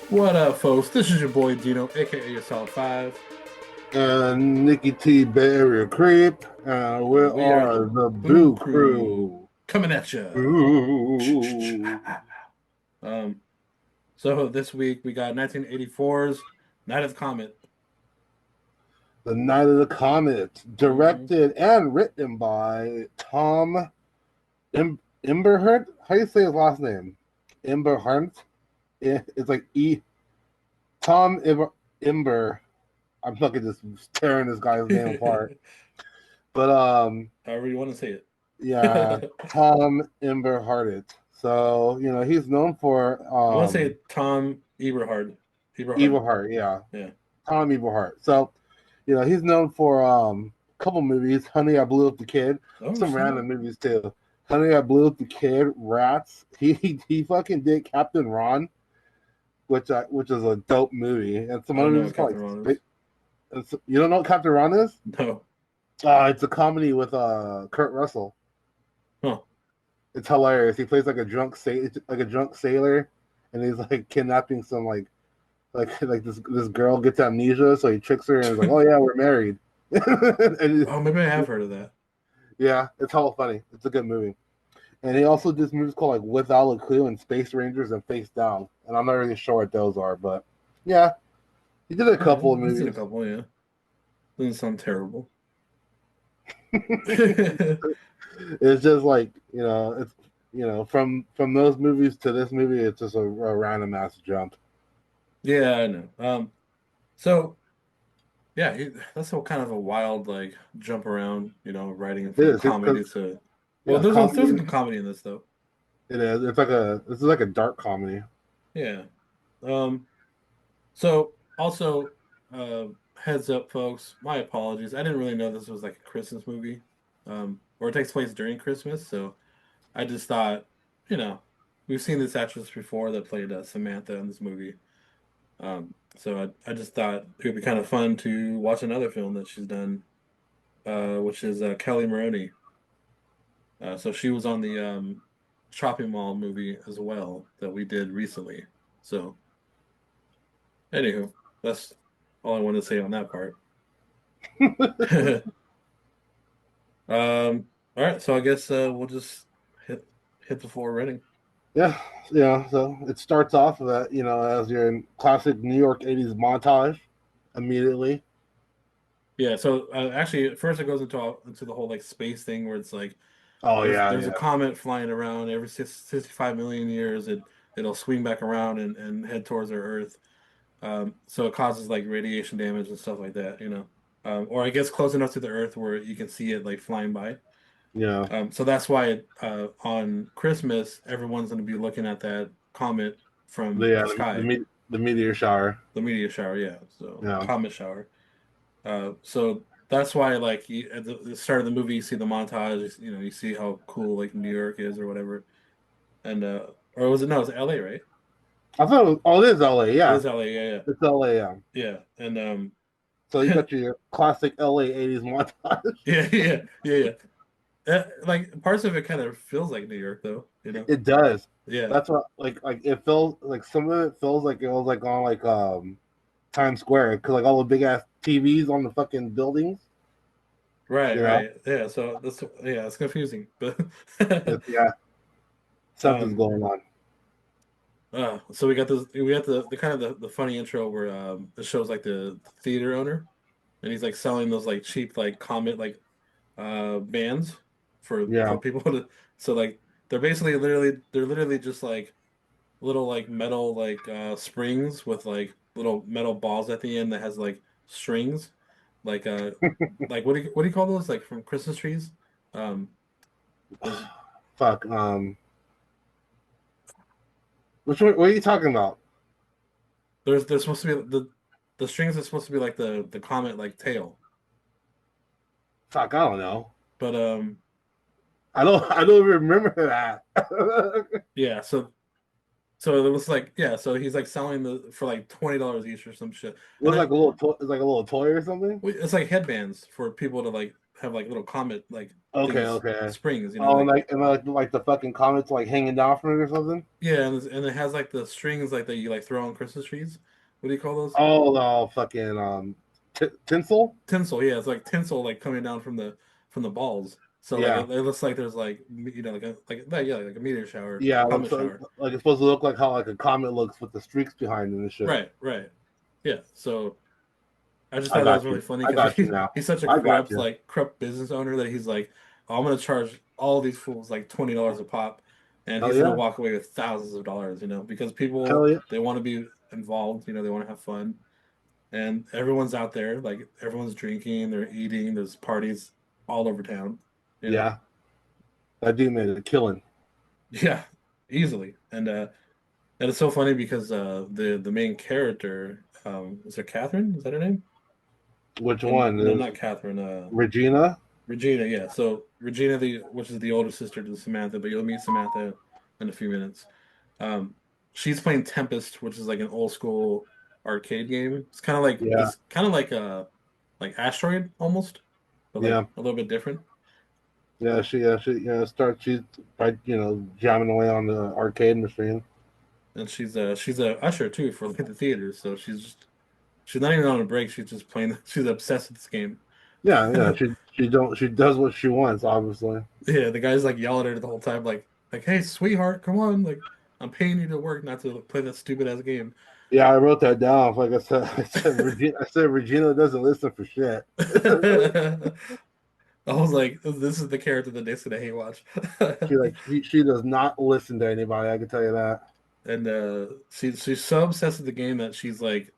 What up, folks? This is your boy Dino, aka your Solid Five, Nikki T. Barrier Creep. We and we are are the the Boo Boo Crew Crew. coming at you. Ooh. Um, so this week we got 1984's Night of the Comet. The Night of the Comet, Hmm. directed and written by Tom Imberhart. How do you say his last name? Imberhart. It's like Tom Imber. I'm fucking just tearing this guy's name apart. But However you want to say yeah, it. Tom Imberhart. So he's known for I want to say Tom Eberhard. Eberhard. Evilheart, yeah. Yeah. Tom Evilheart. So, he's known for a couple movies. Honey, I Blew Up the Kid. Oh Some snap. random movies too. Honey, I Blew Up the Kid. Rats. He fucking did Captain Ron, which is a dope movie. And I some other don't know movies what called Captain Ron is. like you don't know what Captain Ron is? No. It's a comedy with Kurt Russell. Huh. It's hilarious. He plays like a drunk sailor, and he's like kidnapping some like this girl gets amnesia, so he tricks her and is like, "Oh yeah, we're married." and Oh, maybe I have heard of that. yeah, it's hella funny. It's a good movie. And he also did movies called like Without a Clue and Space Rangers and Face Down. And I'm not really sure what those are, but yeah, he did a All right, couple of he's did a movies. couple. Yeah, doesn't sound terrible. It's just like it's from those movies to this movie, it's just a random ass jump. Yeah, I know. So yeah, that's a kind of a wild like jump around, writing It from is because comedy to. Well, yeah, there's a comedy. good comedy in this though. It is. This is like a dark comedy. Yeah. Um. So also, heads up, folks. My apologies. I didn't really know this was like a Christmas movie, or it takes place during Christmas. So I just thought, you know, we've seen this actress before that played Samantha in this movie. So I just thought it would be kind of fun to watch another film that she's done, which is Kelly Maroney. So she was on the shopping mall movie as well that we did recently. So, anywho, that's all I wanted to say on that part. All right, so I guess we'll just hit hit the floor running. Yeah, so it starts off that as your classic New York '80s montage immediately. Yeah, so actually, at first it goes into the whole like space thing where it's like Oh yeah, there's a yeah, comet flying around every 65 million years. It'll swing back around and head towards our Earth. So it causes like radiation damage and stuff like that, or it gets close enough to the Earth where you can see it like flying by. yeah, So that's why on Christmas everyone's going to be looking at that comet from yeah. the sky, The meteor shower. the meteor shower, yeah. So Yeah, comet shower. So that's why like at the start of the movie you see the montage, you see how cool like New York is or whatever, and or was it no, it's L.A., right? I thought it is LA. It Yeah, is L.A., yeah, it's LA. Yeah. yeah, yeah, and So you got your classic LA '80s montage. yeah, yeah, yeah, yeah. Like parts of it kind of feels like New York, though. It does. Yeah, That's what like it feels like some of it feels like it was like on like Times Square because like all the big ass TVs on the fucking buildings. right, You know, right. Yeah, so it's confusing, but yeah, something's um, going on. so we got the kind of the funny intro where it shows like the theater owner, and he's like selling those like cheap like Comet like bands for Yeah. people to so like they're literally just like little like metal like springs with like little metal balls at the end that has like strings like like what do you call those like from Christmas trees um those Fuck. Which one? What are you talking about? there's supposed to be the strings are supposed to be like the comet like tail, Fuck. I don't know. but I don't remember that. yeah, so it was like yeah, so he's like selling the for like $20 each or some shit, and Looks like a little. It's like a little toy or something. it's like headbands for people to like have like little comet like Okay, things, okay. springs, you know, Oh, like and like the fucking comets like hanging down from it or something. yeah, and it has like the strings like that you like throw on Christmas trees. What do you call those? Oh, fucking tinsel. Tinsel. Yeah, it's like tinsel like coming down from the balls. So like Yeah, it looks like there's like yeah, like a meteor shower, yeah. comet shower. Like it's supposed to look like how like a comet looks with the streaks behind it and shit. Right, right. Yeah. So I just I thought that was got really you. funny I because got you now. he's such a I got you. corrupt business owner that he's like, oh, I'm gonna charge all these fools like $20 a pop, and Hell he's gonna yeah. walk away with thousands of dollars, you know, because Hell people yeah. they want to be involved, you know, they want to have fun, and everyone's out there, like everyone's drinking, they're eating, there's parties all over town, you know. Yeah. That dude made a killing. Yeah, easily, and it's so funny because the main character is it Catherine? Is that her name? Which No, one no, is not Catherine. Regina? Regina, yeah. So Regina, the which is the older sister to Samantha, but you'll meet Samantha in a few minutes. Um, she's playing Tempest, which is like an old school arcade game. It's Yeah. kind of like Asteroid almost, but like Yeah. a little bit different. Yeah. She starts. She's right. Jamming away on the arcade machine. And she's a usher too for like the theaters. So she's not even on a break. She's just playing. She's obsessed with this game. Yeah. Yeah. She does what she wants. Obviously. Yeah, the guy's like yelling at her the whole time, like, hey, sweetheart, come on, like, I'm paying you to work, not to play that stupid ass game. Yeah, I wrote that down. Like I said, I said Regina doesn't listen for shit. I was like, this is the character that Nick's gonna hate watch. She does not listen to anybody. I can tell you that. And she's so obsessed with the game that she's like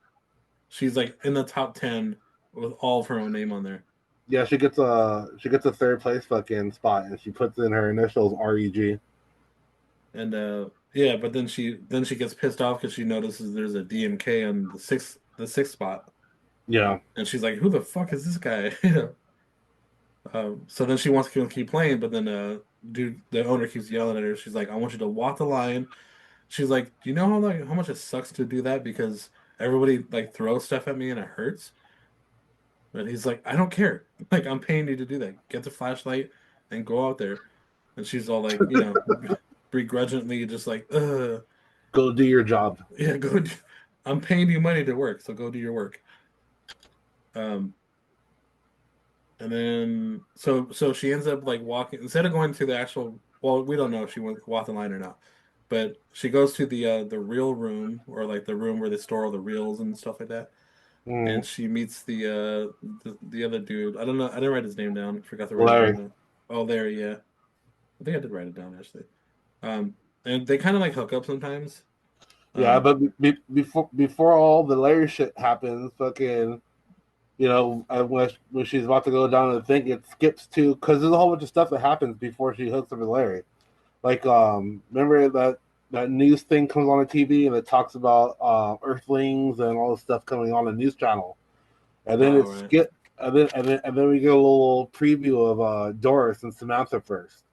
in the top 10 with all of her own name on there. Yeah, she gets a third place fucking spot, and she puts in her initials REG. And yeah, but then she gets pissed off because she notices there's a DMK on the sixth spot, Yeah, and she's like, who the fuck is this guy? You know. So then she wants to keep playing, but then dude, the owner keeps yelling at her. She's like, "I want you to walk the line." She's like, "Do you know how much it sucks to do that because everybody like throws stuff at me and it hurts?" And he's like, "I don't care. Like I'm paying you to do that. Get the flashlight and go out there." And she's all like, you know, begrudgingly just like, go do your job. yeah, go. I'm paying you money to work, so go do your work." Um, And then so she ends up like walking instead of going to the actual well, we don't know if she went walked the line or not. But she goes to the reel room or like the room where they store all the reels and stuff like that. And Mm, she meets the other dude. I don't know. I didn't write his name down. Forgot to write his name Larry. down. Oh, there, yeah. I think I did write it down actually. Um, and they kind of like hook up sometimes. Yeah, Um, but before all the Larry shit happens, fucking, when she's about to go down the thing, it skips to because there's a whole bunch of stuff that happens before she hooks up with Larry. Like, remember that news thing comes on the TV and it talks about Earthlings and all the stuff coming on the news channel, and then oh it right. skip, and then we get a little preview of Doris and Samantha first.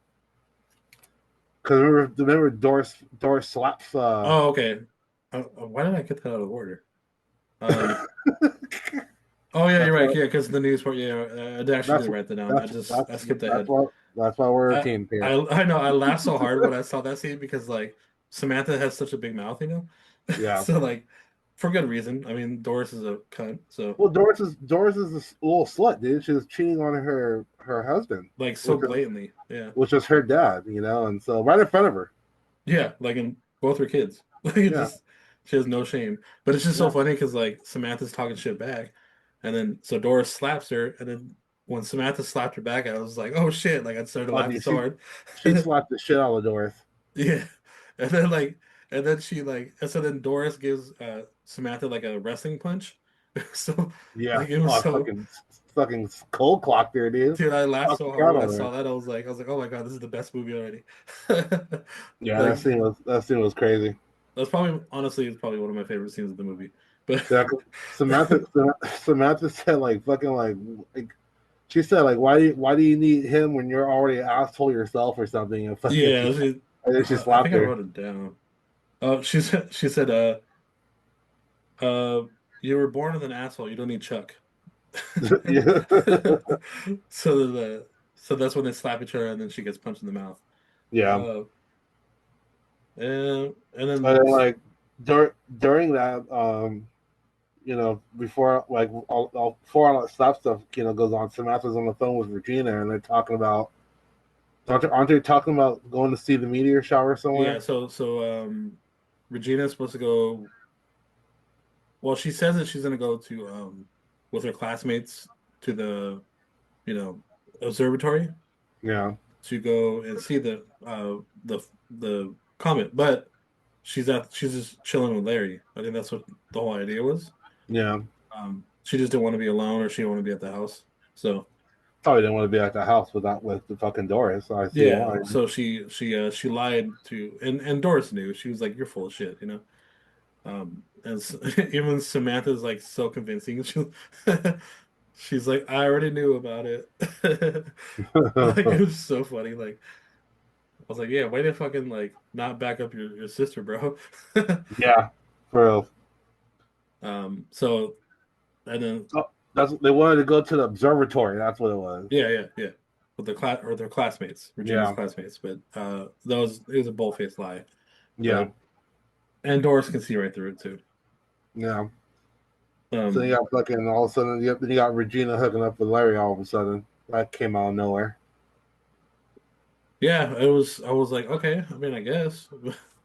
Because remember Doris slaps. Oh, okay. Why did I get that out of order? Um, Oh yeah, you're That's right. why. Yeah, because the news part. Yeah, I actually That's did write that down. that's I that's skipped that's ahead. why that's why we're a I team here. I know I laughed so hard when I saw that scene because like Samantha has such a big mouth, you know. Yeah. So like for good reason. I mean, Doris is a cunt, so Well, Doris is a little slut, dude. She was cheating on her husband, like so which is blatantly. Yeah, which is her dad, and so right in front of her. yeah. Like in both her kids. Like it Yeah. just she has no shame. But it's just so Yeah. funny because like Samantha's talking shit back, and then so Doris slaps her, and then when Samantha slapped her back, I was like, oh shit! Like I started Oh, laughing dude, so hard. she slapped the shit out of Doris. Yeah. And then like and then she like and so then Doris gives Samantha like a wrestling punch. So Yeah. like it was Oh, so fucking cold clock there, dude. dude, I laughed Knocked so the hard out when I on saw her. that. I was like, oh my God, this is the best movie already. Yeah, Like that scene was crazy. that's probably honestly it's probably one of my favorite scenes of the movie. But Yeah, 'cause Samantha said like fucking like she said like why do you need him when you're already an asshole yourself or something and fucking yeah, and then she I slapped think I her. wrote it down. Oh, she said, you were born with an asshole. You don't need Chuck. Yeah. So so that's when they slap each other, and then she gets punched in the mouth. Yeah. Uh, and And then then, like during that, before like before all that slap stuff, goes on, Samantha's on the phone with Regina, and they're talking about aren't they talking about going to see the meteor shower yeah, somewhere? Regina's supposed to go. Well, she says that she's gonna go to with her classmates to the observatory Yeah, to go and see the comet, but she's just chilling with Larry. I think that's what the whole idea was. yeah. She just didn't want to be alone, or she didn't want to be at the house. So Probably didn't want to be at the house with the fucking Doris. So I see yeah, why. so she lied to, and Doris knew. She was like, "You're full of shit," you know. Even Samantha's like so convincing. She's like, "I already knew about it." Like it was so funny. Like I was like, "Yeah, way to fucking like not back up your sister, bro." Yeah, for real. So and then Oh, that's they wanted to go to the observatory. That's what it was. yeah, with their classmates, Regina's Yeah, classmates, but those it was a bull-faced lie. yeah, But and Doris can see right through it too. yeah. So you Um, got fucking all of a sudden, then you got Regina hooking up with Larry all of a sudden. That came out of nowhere. yeah, it was. I was like, okay, I mean, I guess.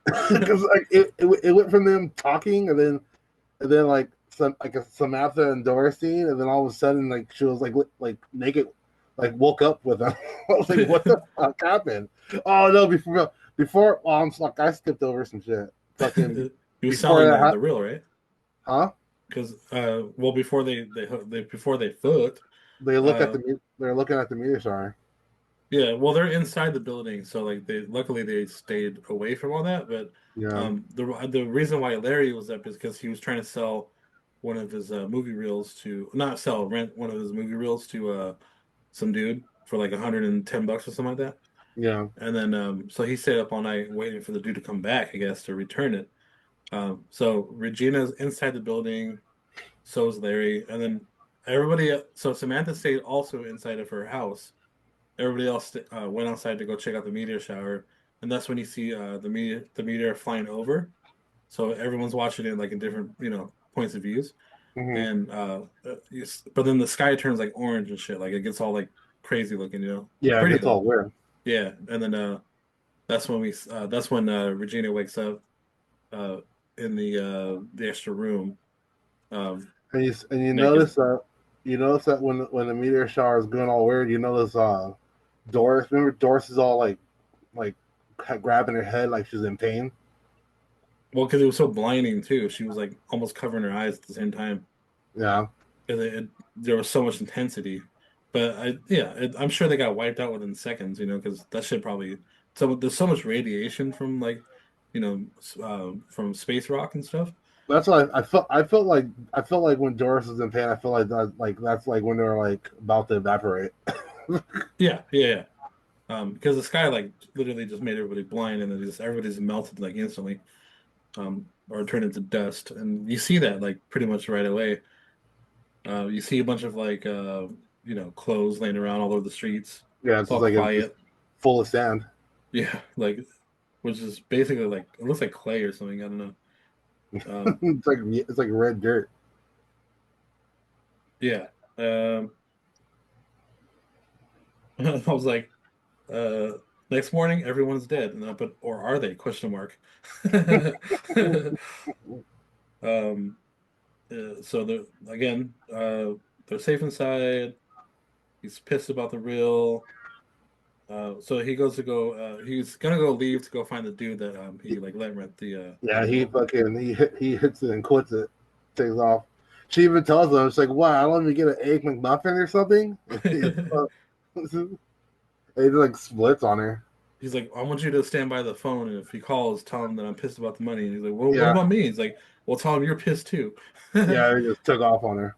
Because like it went from them talking, and then like some like a Samantha and Doris scene, and then all of a sudden like she was like naked, like woke up with them. I was like, what the fuck happened? Oh no, before I'm like I skipped over some shit. Fucking He was before selling that, the real, right? huh? Because well, before before they fucked, uh, They're looking at the meteor shower. yeah, well, they're inside the building, so like they luckily they stayed away from all that. But Yeah, the reason why Larry was up is because he was trying to sell one of his movie reels to not sell rent one of his movie reels to some dude for like $110 or something like that. yeah. And then so he stayed up all night waiting for the dude to come back, I guess, to return it. So Regina's inside the building, so is Larry, and then so Samantha stayed also inside of her house. Everybody else went outside to go check out the meteor shower, and that's when you see the meteor flying over. So everyone's watching it like in different points of views, Hmm. and but then the sky turns like orange and shit, like it gets all like crazy looking, Yeah, it pretty gets though. all weird. Yeah, and then that's when Regina wakes up uh in the extra room. Um, And naked. you notice that when the meteor shower is going all weird, you notice Doris. Remember Doris is all like grabbing her head like she's in pain. Well, because it was so blinding too. She was like almost covering her eyes at the same time Yeah, because there was so much intensity. But I'm sure they got wiped out within seconds, because that shit probably there's so much radiation from like, from space rock and stuff. that's what I felt. I felt like when Doris was in pain, I feel like that's like when they're like about to evaporate. Yeah. Because the sky like literally just made everybody blind, and then just everybody's melted like instantly, or turned into dust, and you see that like pretty much right away. You see a bunch of like clothes laying around all over the streets. Yeah, It's it's just all like it's just quiet. full of sand. Yeah, like which is basically like it looks like clay or something. I don't know. Um, It's like red dirt. yeah. Um, I was like, uh, next morning everyone's dead, and I put, or are they? Question mark. Um, so they're safe inside. He's pissed about the real. So he goes to go. He's gonna go leave to go find the dude that he like let rent the Yeah, he reel. fucking he hits it and quits it, takes off. She even tells him, "It's like, what? I don't even get an egg McMuffin or something." He just like splits on her. He's like, I want you to stand by the phone, and if he calls, tell him that I'm pissed about the money. And he's like, well, what Yeah, about me? He's like, well, tell him you're pissed too. yeah, he just took off on her.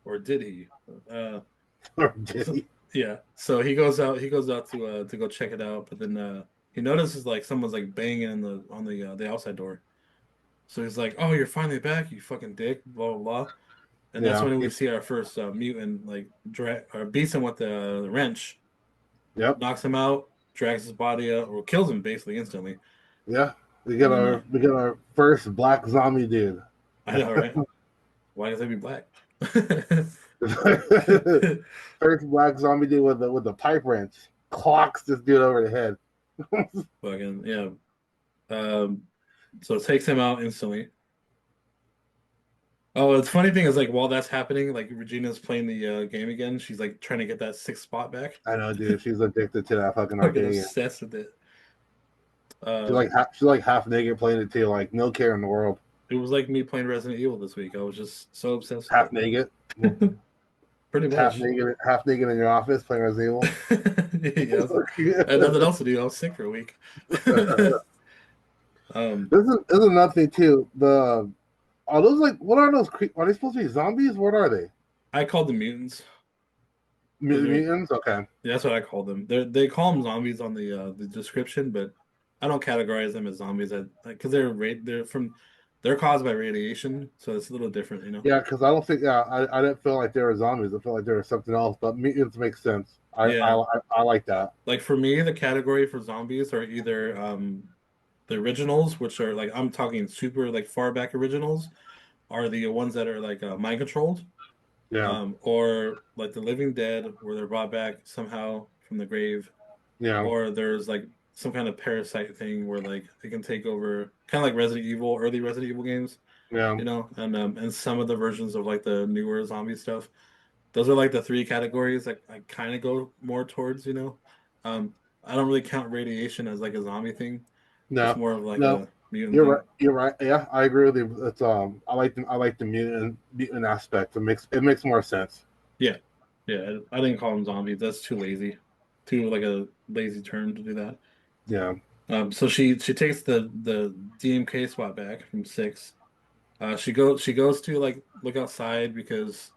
Or did he? Uh, Or did so, he? yeah. So he goes out. He goes out to go check it out, but then he notices like someone's like banging on the outside door. So he's like, "Oh, you're finally back, you fucking dick!" Blah blah blah. and that's Yeah. when we see our first mutant like or beats him with the wrench, Yep. knocks him out, drags his body out, or kills him basically instantly. Yeah. We get And then our we get our first black zombie dude. I know, right? Why does they be black? First black zombie dude with the pipe wrench clocks this dude over the head. Fucking yeah. Um, so it takes him out instantly. Oh, the funny thing is like while that's happening, like Regina's playing the game again. She's like trying to get that sixth spot back. I know, dude. She's addicted to that fucking Fucking arcade game. obsessed with it. She's Um, like she's like half naked playing it too. Like no care in the world. it was like me playing Resident Evil this week. I was just so obsessed Half with naked, it. Pretty much. half naked in your office playing Resident Yeah, I had Evil. nothing else to do. I was sick for a week. Um, This is another thing too. Are those like what are those? Are they supposed to be zombies? What are they? I called them mutants. Those are, Mutants? Okay. yeah, that's what I call them. They call them zombies on the description, but I don't categorize them as zombies because they're caused by radiation, so it's a little different, you know. Yeah, because I don't think I didn't feel like they were zombies. I felt like they were something else. But mutants makes sense. Yeah, I like that. like for me, the category for zombies are either the originals, which are like I'm talking super like far back originals, are the ones that are like mind controlled, Yeah, or like the Living Dead, where they're brought back somehow from the grave, yeah, or there's like some kind of parasite thing where like it can take over, kind of like Resident Evil, early Resident Evil games, yeah. you know, and some of the versions of like the newer zombie stuff. Those are like the three categories that I kind of go more towards, you know. Um, I don't really count radiation as like a zombie thing. It's No, more of like no. a mutant You're right. thing. You're right. Yeah, I agree with you. It's I like the mutant aspect. It makes more sense. Yeah, yeah. I didn't call them zombies. That's too lazy, too like a lazy term to do that. Yeah, So she takes the DMK spot back from six. She goes to like look outside because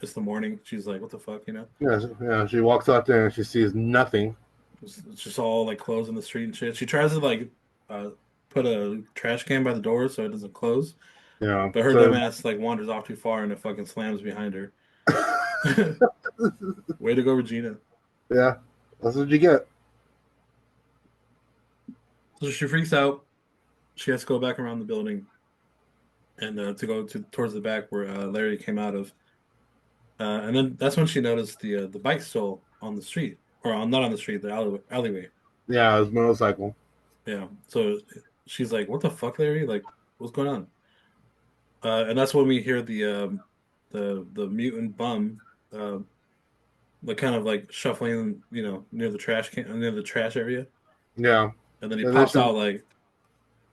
it's the morning. She's like, what the fuck, you know? yeah, yeah. She walks out there and she sees nothing. It's just all like clothes in the street and shit. She tries to like uh put a trash can by the door so it doesn't close, Yeah, but her dumb so ass like wanders off too far and it fucking slams behind her. Way to go, Regina. yeah, that's what you get. So she freaks out. She has to go back around the building and to go towards the back where Larry came out of. And then that's when she noticed the bike still on the street, or not on the street, the alleyway. Yeah, it's motorcycle. Yeah. So she's like, "What the fuck, Larry? Like, what's going on?" And that's when we hear the mutant bum, uh, like kind of like shuffling, you know, near the trash area, Yeah, and then he and then pops she, out like,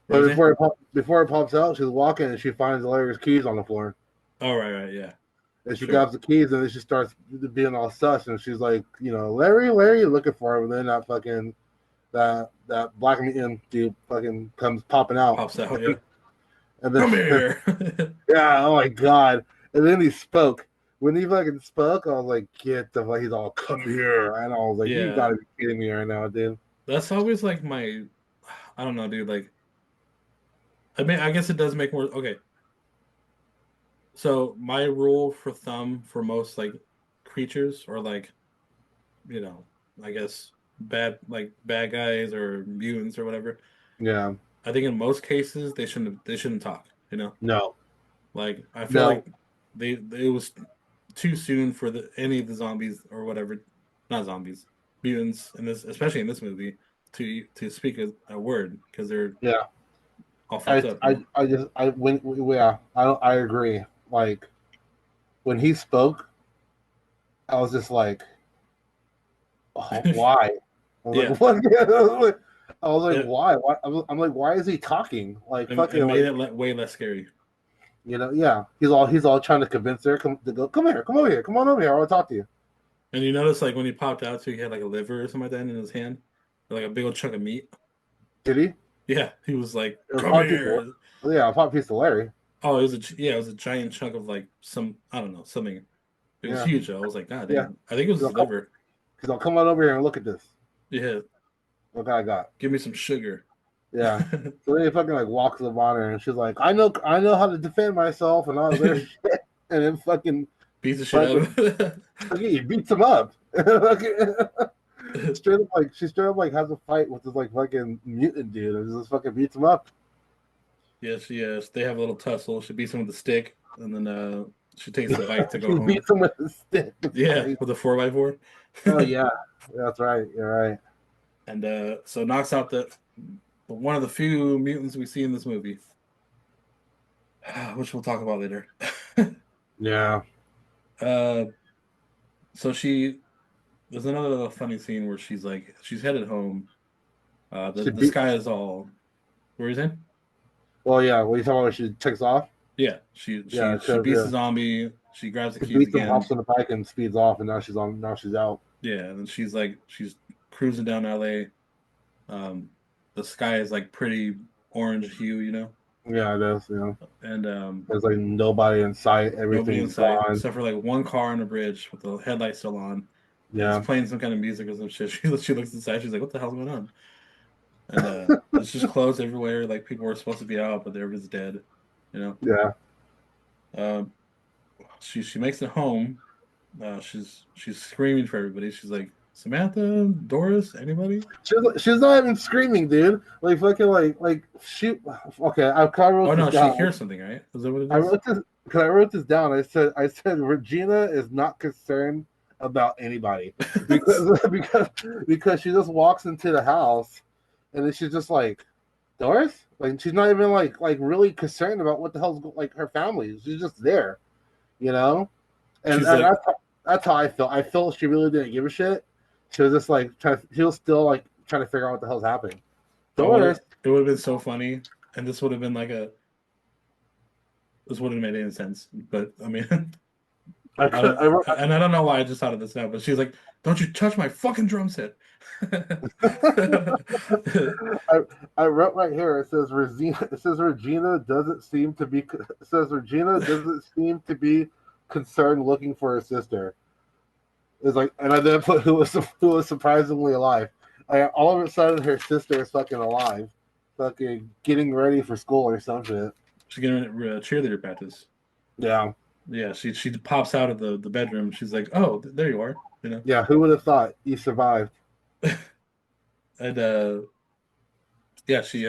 "What but was it?" before it pops out, she's walking and she finds Larry's keys on the floor. Oh, right, yeah, And she sure, grabs the keys and then she starts being all sus and she's like, Larry, looking for him. And then that black mutant dude fucking comes popping out. pops out, yeah. And Come then here. yeah, oh my god. And then he spoke. When he fucking spoke, I was like, get the fuck, he's all come here. And I was like, you Yeah, gotta be kidding me right now, dude. that's always like my, I don't know, dude. Like, I mean, I guess it does make more. Okay, so my rule for thumb for most like creatures or like, you know, I guess bad guys or mutants or whatever. Yeah. I think in most cases they shouldn't talk. You know, No. like I feel No. like it was too soon for any of the zombies or whatever, not zombies, mutants in this, especially in this movie, to speak a word because they're Yeah. all fucked up. You know? I just I when yeah, I agree. Like when he spoke, I was just like, oh, why? I was Yeah, like, what? I was like, it, why? I'm like, why is he talking? Like, it fucking, made like, it way less scary. yeah. He's all trying to convince her to go. Come here, come over here, come on over here. I want to talk to you. And you notice like when he popped out too, he had like a liver or something like that in his hand, or, like a big old chunk of meat. Did he? Yeah, he was like, It was "Come probably piece of, here." yeah, a piece of Larry. Oh, it was a giant chunk of like some I don't know something. It was Yeah, huge. Though. I was like, God yeah. damn, I think it was his liver. He's all, come on over here and look at this. Yeah, Look what I got. give me some sugar. Yeah. So then he fucking like walks up on her and she's like, I know how to defend myself and all this shit. and then fucking Beats the shit out fucking of him. okay, he beats him up. Straight up like she straight up like has a fight with this like fucking mutant dude and just fucking beats him up. Yes. They have a little tussle. She beats him with the stick, and then she takes the bike to go She home. beats him with a stick. It's Yeah, crazy. with a 4x4. Oh yeah, that's right. You're right. And so knocks out the one of the few mutants we see in this movie, which we'll talk about later. Yeah. uh, so she there's another little funny scene where she's headed home. She The beat. sky is all where he's in. Well, yeah. What are you talking about? When she takes off. Yeah, Yeah, she because beats the zombie. She grabs the she keys beats him, again. hops on the bike, and speeds off. And now she's on. Now she's out. Yeah, and then she's cruising down LA. Um, the sky is like pretty orange hue, you know, Yeah, it is. You know, and there's like nobody in sight. nobody in Everything's sight gone. except for like one car on a bridge with the headlights still on, and it's Yeah. playing some kind of music or some shit. She looks inside. She's like, "What the hell's going on?" And it's just closed everywhere. Like people were supposed to be out, but everybody's dead. You know. Yeah. Um, she makes it home. She's screaming for everybody. She's like, "Samantha, Doris, anybody?" She's not even screaming, dude. Like fucking like she. Okay, I Oh wrote this no, she down. hears something, right? Is that what it I is? wrote this because I wrote this down. I said Regina is not concerned about anybody because because she just walks into the house and then she's just like Doris. Like she's not even like really concerned about what the hell's like her family. She's just there, you know. And, She's and like, that's how I felt. I felt she really didn't give a shit. She was just like she was still like trying to figure out what the hell's happening. I would Doris, have. It would have been so funny, and this would have been this wouldn't have made any sense. But I mean, I I could, don't, and I don't know why I just thought of this now. But she's like, "Don't you touch my fucking drum set." I, I wrote right here. It says Regina. It says Regina doesn't seem to be. It says Regina doesn't seem to be concerned looking for her sister. It's like, and I then put who was surprisingly alive. All of a sudden, her sister is fucking alive, fucking getting ready for school or some shit. She's getting a cheerleader practice. Yeah, Yeah, she pops out of the bedroom. She's like, "Oh, there you are," you know. yeah. Who would have thought you survived? And yeah, she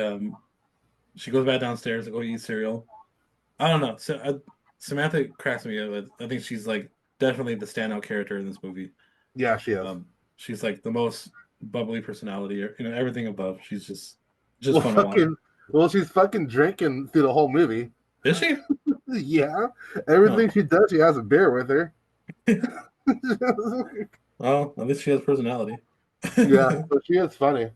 goes back downstairs to go eat cereal. I don't know. So Samantha cracks me up. I think she's like definitely the standout character in this movie. Yeah, she is. She's like the most bubbly personality, everything above. She's just Well, fun to watch. she's fucking drinking through the whole movie. Is she? Yeah, Oh, everything she does, she has a beer with her. well, at least she has personality. Yeah, but she is funny.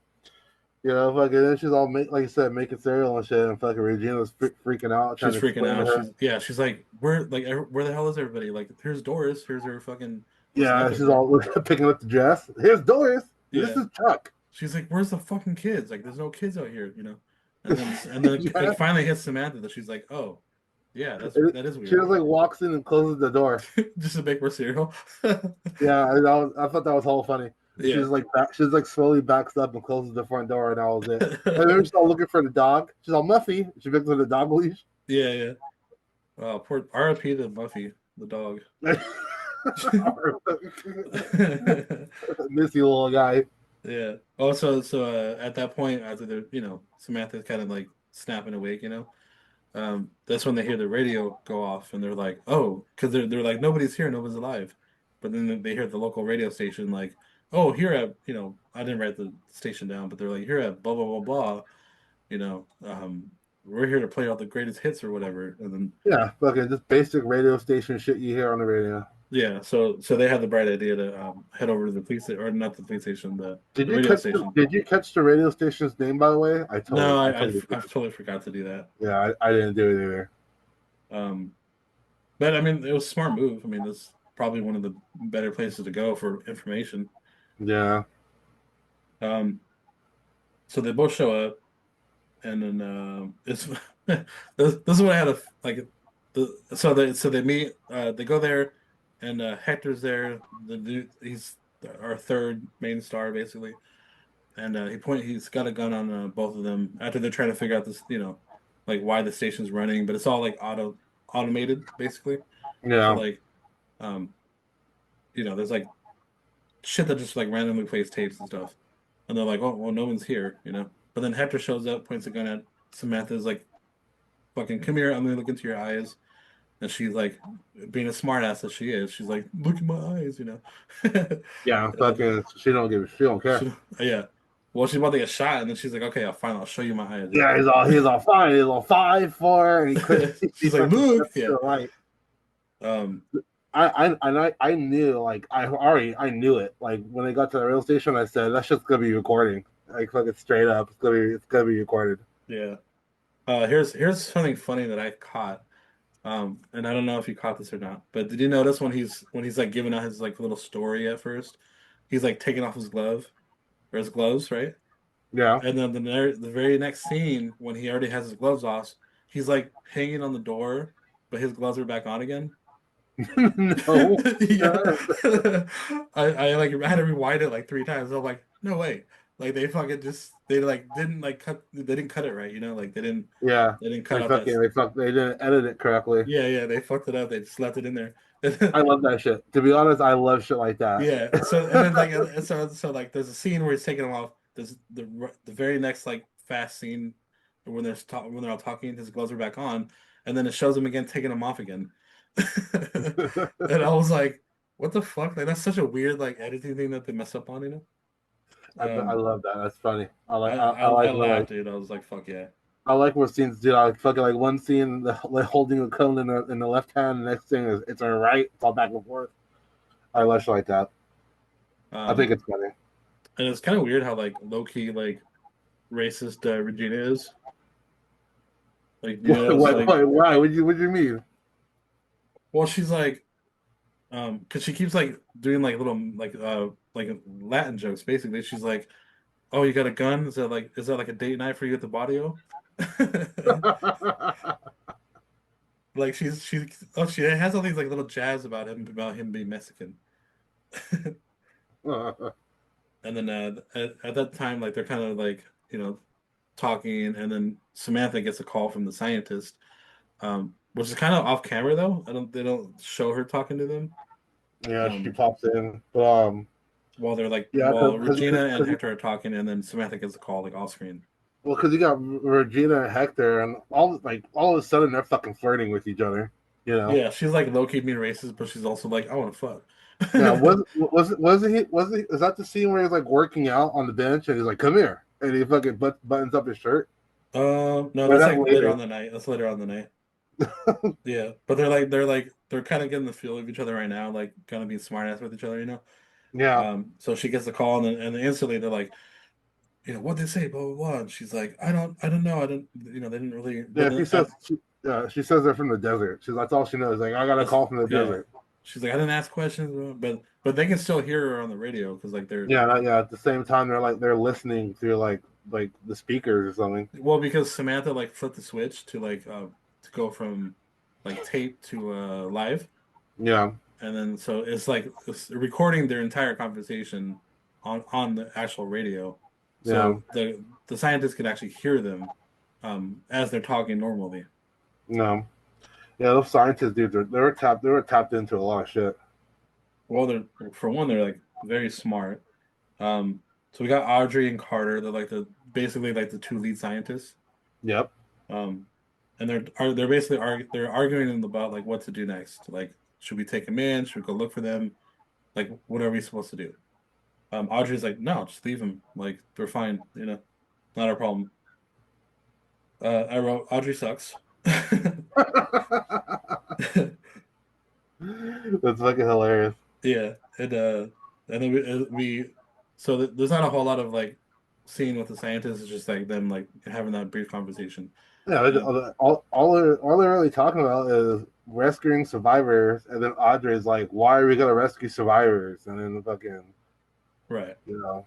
You know, fucking then she's all like you said, making cereal and shit, and fucking Regina's freaking out, trying She's to freaking explain to out. her. She's like, where the hell is everybody? Like, here's Doris. Here's her fucking what's Yeah, left of she's her. all picking up the dress. Here's Doris. This Yeah. is Chuck. She's like, where's the fucking kids? Like, there's no kids out here, you know. And then Yeah. it finally hits Samantha that she's like, oh, yeah, that is She weird. just like walks in and closes the door. Just to make more cereal. Yeah, I thought that was whole funny. Yeah. She's like slowly backs up and closes the front door, and that was it. And then she's all looking for the dog. She's all Muffy. She picks up the dog leash. Yeah. Oh, poor RIP to Buffy, the dog. Missy little guy. Yeah. Also, so at that point, after Samantha's kind of like snapping awake, that's when they hear the radio go off, and they're like, "Oh," because they're like, "Nobody's here, nobody's alive," but then they hear the local radio station like, "Oh, here at I didn't write the station down, but they're like, here at blah blah blah blah, you know, we're here to play all the greatest hits or whatever," and then Yeah, fucking just basic radio station shit you hear on the radio. yeah, so they had the bright idea to head over to the police or not the police station, Did the you radio catch station. did you catch the radio station's name by the way? No, I totally I've totally forgot to do that. yeah, I didn't do it either. Um, but I mean, it was a smart move. I mean, it's probably one of the better places to go for information. Yeah. Um, so they both show up, and then it's this is what I had a like. So they meet. They go there, and Hector's there. The dude, he's our third main star basically, and he's got a gun on both of them after they're trying to figure out this, like why the station's running, but it's all like automated basically. So Yeah. like, um, there's like shit that just like randomly plays tapes and stuff, and they're like, oh well, no one's here, But then Hector shows up, points a gun at Samantha's like, fucking come here, I'm gonna look into your eyes, and she's like, being a smartass that she is, she's like, look in my eyes. Yeah. And Fucking. She don't care. she, yeah. Well, she's about to get shot, and then she's like, "Okay, I'll show you my eyes." Yeah. He's all fine. He's all 5'4", and he couldn't see. He She's like, fucking "Look, stepped to yeah." the right. Um, I knew, like, I knew it. Like, when I got to the rail station, I said that's just gonna be recording. Like, fucking straight up, it's gonna be recorded. yeah. Here's something funny that I caught. And I don't know if you caught this or not, but did you notice when he's like giving out his like little story at first, he's like taking off his glove or his gloves, right? Yeah. And then the very next scene when he already has his gloves off, he's like hanging on the door, but his gloves are back on again. No. Yeah. I like I had to rewind it like three times. I'm like, no way. Like they fucking just they like didn't like cut they didn't cut it right, like Yeah. they didn't cut They out that. fucking they didn't edit it correctly. Yeah, they fucked it up. They just left it in there. I love that shit. To be honest, I love shit like that. Yeah. So and then like so like there's a scene where he's taking them off. There's the very next like fast scene when they're all talking, his gloves are back on, and then it shows him again taking them off again. And I was like, what the fuck? Like that's such a weird like editing thing that they mess up on. I love that. That's funny. I laughed, dude. I was like, fuck yeah. I like what scenes do. I fucking like one scene, like holding a cone in the left hand. The next thing is it's on the right. It's all back and forth. I love shit like that. I think Um, it's funny. and it's kind of weird how like low key like racist Regina is. Like, it's like, Why? What do you mean? well, she's like, because she keeps like doing like little like Latin jokes. Basically, she's like, "Oh, you got a gun? Is that like a date night for you at the Barrio?" Like she has all these like little jabs about him being Mexican. And then at that time, like they're kind of like talking, and then Samantha gets a call from the scientist, which is kind of off camera though. They don't show her talking to them. Yeah, she Um, pops in, but while they're like yeah, while Regina and because Hector are talking, and then Samantha gets a call like off screen. well, because you got Regina and Hector, and all of a sudden they're fucking flirting with each other. You know? Yeah, she's like low key being racist, but she's also like, I want to fuck. Yeah. Is that the scene where he's like working out on the bench and he's like, "Come here," and he fucking buttons up his shirt? No, Or that's that like later later? on the night. That's later on the night. Yeah, but they're kind of getting the feel of each other right now, like kind of being smart ass with each other. Yeah. So she gets the call, and then instantly they're like, what they say, blah blah blah. And she's like, I don't know, I don't, they didn't really. But Yeah. then at, She says they're from the desert. That's all she knows. Like, I got a call from the yeah, desert. she's like, I didn't ask questions, but they can still hear her on the radio because like they're Yeah. At the same time, they're listening through like the speakers or something. well because Samantha like flipped the switch to like to go from like tape to live, Yeah. and then so it's recording their entire conversation on the actual radio, Yeah. so the scientists can actually hear them as they're talking normally. No. Yeah. Those scientists, dude, they were tapped into a lot of shit. Well, they're like very smart. So we got Audrey and Carter. They're like basically like the two lead scientists. Yep. Um, and they're basically they're arguing about like what to do next. Like, should we take them in? Should we go look for them? Like, what are we supposed to do? Audrey's like, no, just leave them. Like, they're fine. Not our problem. I wrote Audrey sucks. That's fucking hilarious. Yeah, and then so there's not a whole lot of like scene with the scientists. It's just like them like having that brief conversation. Yeah, Um, all they're really talking about is rescuing survivors, and then Audrey's like, "Why are we gonna rescue survivors?" And then fucking, right. you know,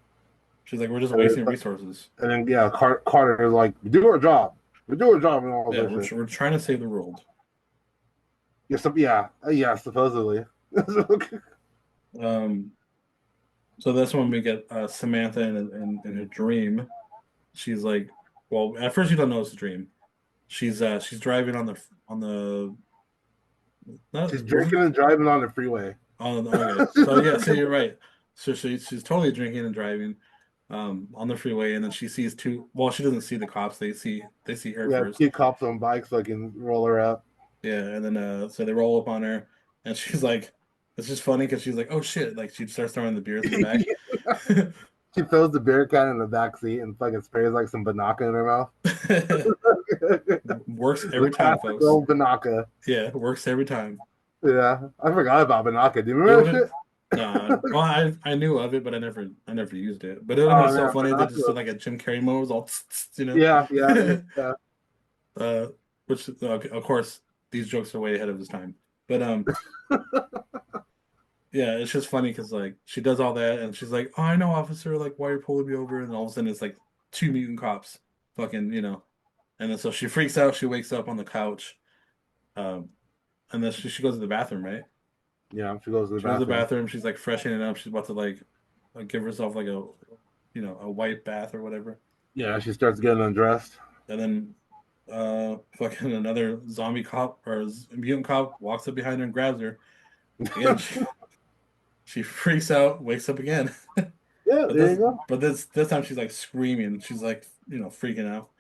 She's like, we're just and wasting then, resources. and then yeah, Carter is like, we do our job, and all Yeah, this shit. we're trying to save the world. Yeah, supposedly. Um, so that's when we get Samantha in a dream. She's like, well, at first you don't know it's a dream. She's driving on the No, She's wasn't. drinking and driving on the freeway. Oh, okay. So yeah, so you're right. So she's totally drinking and driving, on the freeway, and then she sees two. Well, she doesn't see the cops. They see her Yeah, first. two cops on bikes fucking roll her up. Yeah, and then so they roll up on her, and she's like, it's just funny because she's like, oh shit, like she starts throwing the beers in the back. She throws the beer can in the back seat and fucking sprays like some Banaka in her mouth. Works The every time, classic folks. old Banaka. Yeah, works every time. Yeah, I forgot about Banaka. Do you It remember would that have. shit? No, well, I knew of it, but I never used it. But it would have been Oh so man, funny that just Banaka. like a Jim Carrey mode was all, Yeah, yeah, yeah. uh, which of course these jokes are way ahead of his time. But yeah, it's just funny because like she does all that and she's like, "Oh, I know, officer. Like, why are you pulling me over?" And all of a sudden it's like two mutant cops, fucking, And then so she freaks out. She wakes up on the couch, um, and then she goes to the bathroom, right? Yeah, she goes to the She goes to the bathroom. bathroom. She's like freshening up. She's about to like give herself like a white bath or whatever. Yeah, she starts getting undressed. And then fucking another zombie cop or mutant cop walks up behind her and grabs her. Again, she freaks out, wakes up again. Yeah, But there this you go. but this time she's like screaming. She's like, freaking out.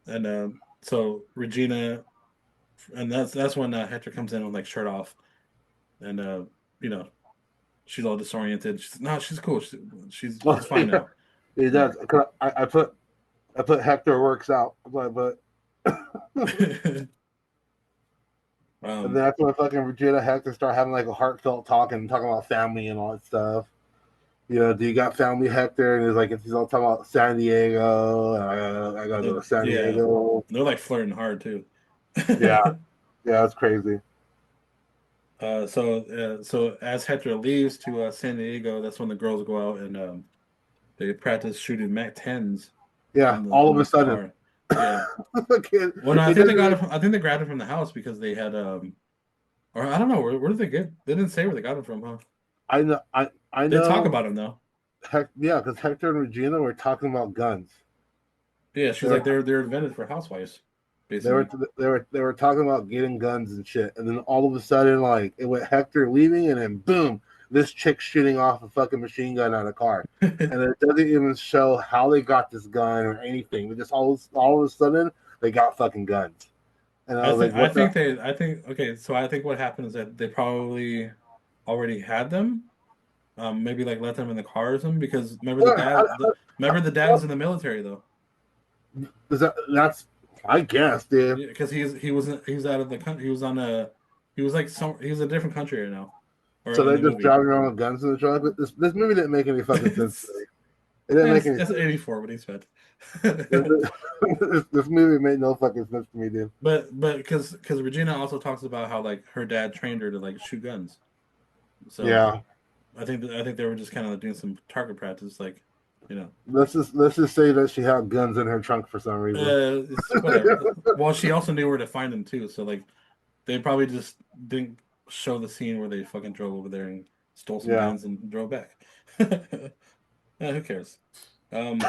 And so Regina, and that's when Hector comes in with like shirt off, and you know she's all disoriented. She's no, she's cool. She's Oh, fine yeah, now. he Yeah. does. 'Cause I put Hector works out, but and then um, that's when fucking Regina Hector start having like a heartfelt talk and talking about family and all that stuff. Do you got family, Hector? And he's all talking about San Diego. I gotta go to San yeah, Diego. they're like flirting hard too. Yeah, yeah, that's crazy. So as Hector leaves to San Diego, that's when the girls go out and they practice shooting Mac 10s Yeah, in the all in of a the sudden, car. Yeah. it, Well, no, I it think they doesn't got even. it. I think they grabbed it from the house because they had or I don't know where did they get? They didn't say where they got it from, huh? I know. I They talk know. about him though. Yeah, because Hector and Regina were talking about guns. Yeah, They she's were like they're invented for housewives, they were basically. they were talking about getting guns and shit, and then all of a sudden, like it went Hector leaving, and then boom, this chick shooting off a fucking machine gun out of a car, and it doesn't even show how they got this gun or anything. They just all of a sudden they got fucking guns, and I I was like, think I what the? think they I think okay, so I think what happened is that they probably already had them. Maybe like let them in the car or something because remember the dad was in the military though. That's I guess, dude. Yeah, because he was out of the country. He was on a he was like some he was a different country right now, or So in they're the just movie. driving around with guns in the trunk. This movie didn't make any fucking sense to it's me. It didn't make it's, any it's sense. 84 what he said. This movie made no fucking sense to me, dude. But because Regina also talks about how like her dad trained her to like shoot guns. So Yeah, I think they were just kind of like doing some target practice, like you know. let's just say that she had guns in her trunk for some reason. It's whatever. Well, she also knew where to find them too, so like they probably just didn't show the scene where they fucking drove over there and stole some Yeah. guns and drove back. Who cares? Um,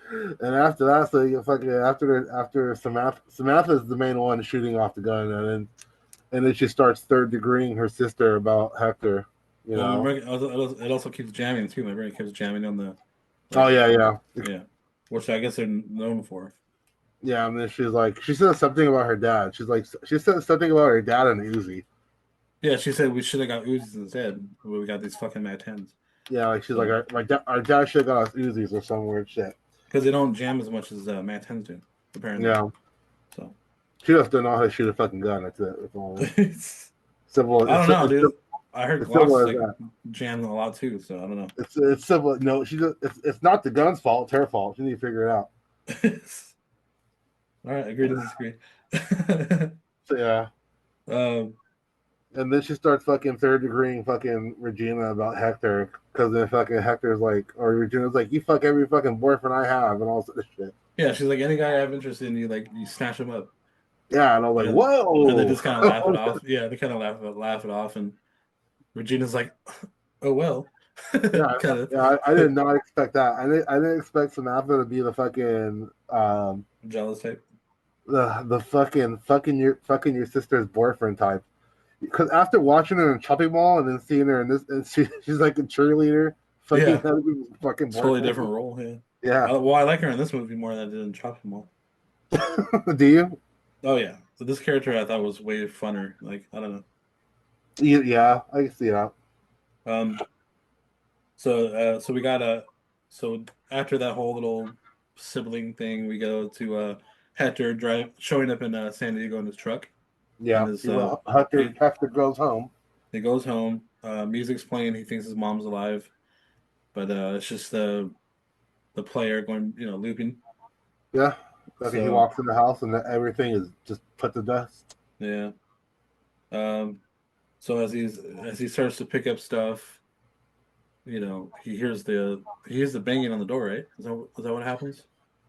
And after that, so you fucking after Samantha's the main one shooting off the gun, and then she starts third degreeing her sister about Hector. You well, know. it also keeps jamming too. My brain keeps jamming on the Oh like, yeah, yeah, yeah, which I guess they're known for. yeah. And then she says something about her dad. She said something about her dad and Uzi. Yeah, she said we should have got Uzis instead, but we got these fucking Mac 10s. Yeah, like she's like So our dad should have got us Uzis or some weird shit. because they don't jam as much as Mac 10s do, apparently. Yeah, So she just don't know how to shoot a fucking gun. That's it. That's all. it's, Simple. I It's, don't know, it's, dude. I heard it's simple Glocks as like that. jam a lot too, so I don't know. It's simple. No, it's not the gun's fault. It's her fault. She need to figure it out. All right, agree to disagree. So yeah. um, And then she starts fucking third degreeing fucking Regina about Hector because then fucking Hector's like, or Regina's like, you fuck every fucking boyfriend I have and all this shit. yeah, she's like any guy I have interest in, you like you snatch him up, Yeah, and I was like, and they whoa. just kind of laugh it off. Yeah, they kind of laugh it off, and Regina's like, oh well, Yeah, kind of yeah, I did not expect that. I didn't expect Samantha to be the fucking jealous type. the fucking your sister's boyfriend type. Because after watching her in Chopping Mall and then seeing her in this, and she's like a cheerleader, fucking Yeah, other people's fucking totally boyfriend. different role. Yeah. Yeah. Well, I like her in this movie more than I did in Chopping Mall. Do you? Oh yeah. So this character I thought was way funner. Like I don't know. Yeah, I can see that. Um. So we got a. So after that whole little sibling thing, we go to Hector showing up in San Diego in his truck, and Yeah, his he's a Hector. he Hector goes home. he goes home. Music's playing. He thinks his mom's alive, but it's just the player going looping. Yeah, okay. He So walks in the house and everything is just put to dust. yeah. Um. So as he starts to pick up stuff, he hears the banging on the door, right? Is that what happens?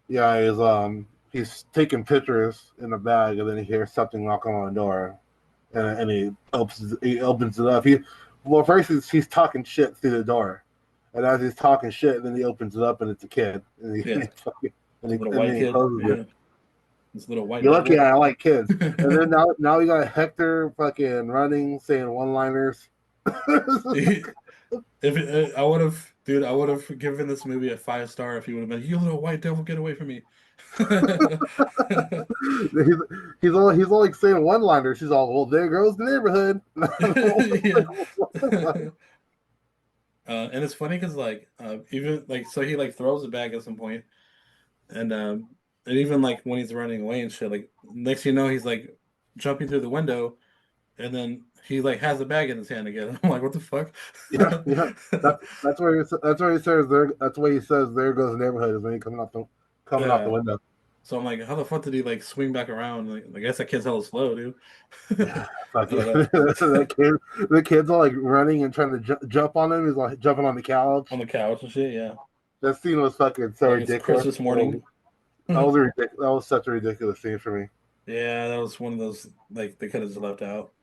Yeah, he's taking pictures in the bag, and then he hears something knocking on the door, and he opens it up. First he's talking shit through the door, and as he's talking shit, then he opens it up, and it's a kid, and he, and Yeah, he fucking it's a little and white then he kid. closes it. Yeah, this little white You're lucky devil. I like kids. And then now we got Hector fucking running, saying one-liners. I would have, dude, I would have given this movie a 5 star if he would have been, "You little white devil, get away from me." he's he's all like saying one-liners. She's all, well, there goes the neighborhood. Yeah. What the fuck? And it's funny because even like so he like throws it back at some point, and even like when he's running away and shit, like next thing you know he's like jumping through the window, and then he like has a bag in his hand again. I'm like, what the fuck? Yeah, yeah. That's where he says there. That's why he says there goes the neighborhood is when he coming out the Yeah. window. So I'm like, how the fuck did he like swing back around? Like, I guess that kid's hella slow, dude. Yeah, I fucking don't know. the kid's all like running and trying to jump on him. He's like jumping on the On couch. the couch and shit, yeah. That scene was fucking so Like it's ridiculous. Christmas morning. That was ridiculous. That was such a ridiculous scene for me. Yeah, that was one of those like they could have just left out.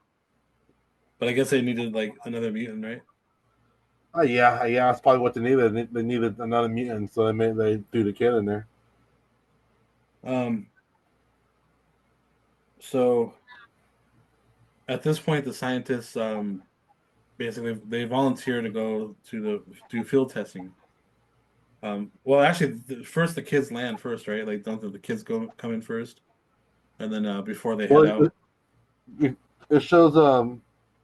But I guess they needed like another mutant, right? Oh yeah, yeah. That's probably what they needed. They needed another mutant, so they threw the kid in there. Um, so at this point the scientists basically they volunteer to go to do field testing. Well actually first the kids land first, right? Like don't the kids come in first and then before they head Well, out. it shows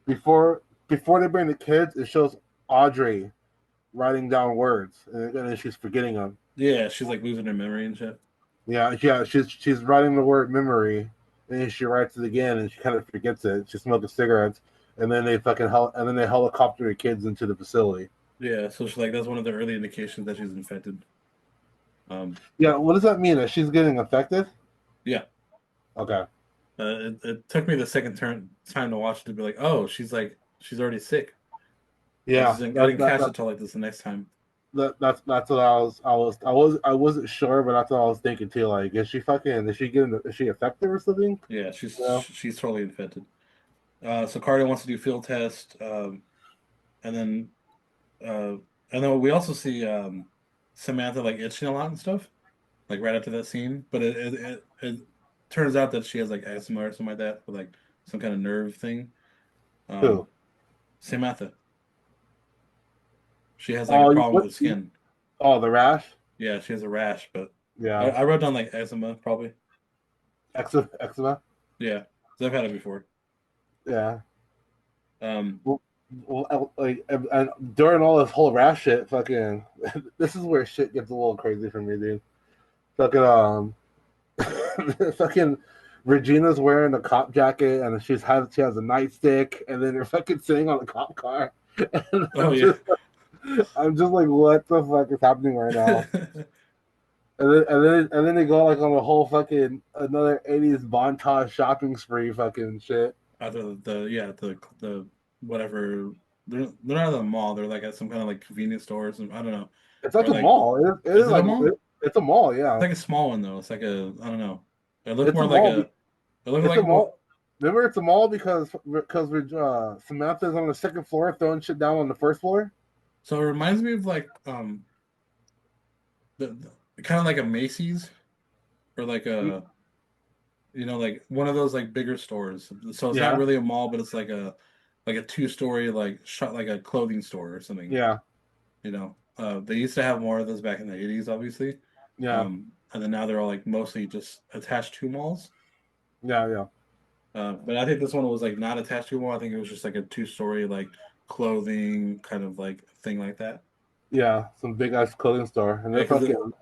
before they bring the kids, it shows Audrey writing down words, and then she's forgetting them. Yeah, she's like losing her memory and shit. Yeah, yeah, she's writing the word memory, and then she writes it again, and she kind of forgets it. She's smoking cigarettes, and then they helicopter the kids into the facility. Yeah, so she's like that's one of the early indications that she's infected. Um, Yeah, what does that mean? That she's getting affected? yeah, Okay. it took me the time to watch it to be like, oh, she's already sick. Yeah, I didn't catch it till like this the next time. that's what I wasn't sure, but that's what I was thinking too. Like, is she affected or something? Yeah, Yeah. she's totally infected. So Carter wants to do field test, and then uh, we also see Samantha like itching a lot and stuff, like right after that scene. But it turns out that she has like asthma or something like that, with like some kind of nerve thing. Um, Who? Samantha, she has like a Oh, problem with the skin. Oh, the rash. Yeah, she has a rash, but Yeah, I wrote down like eczema probably. eczema. Yeah, 'cause I've had it before. Yeah. Um, Like, and during all this whole rash shit, fucking, this is where shit gets a little crazy for me, dude. Fucking, fucking, Regina's wearing a cop jacket and she has a nightstick, and then they're fucking sitting on a cop car. And oh yeah. I'm just like, what the fuck is happening right now? And then they go like on a whole fucking another 80s montage shopping spree, fucking shit. After the whatever they're not at the mall, they're like at some kind of like convenience store or something. I don't know. It's Or like a like mall. It is is it a like mall? it's a mall, It's yeah. like a small one though. It's like a I don't know. It looked It's a more like mall. a it looked It's a like well mall. Remember, it's a mall because Samantha's on the second floor throwing shit down on the first floor. so it reminds me of like the kind of like a Macy's or like a like one of those like bigger stores. So it's not Yeah, really a mall, but it's like a two-story like shop, like a clothing store or something. yeah, They used to have more of those back in the 80s, obviously. yeah, And then now they're all like mostly just attached to malls. yeah, yeah, But I think this one was like not attached to a mall. I think it was just like a two-story like clothing kind of like thing like that. yeah. Some big ass clothing store, and Yeah, they're because fucking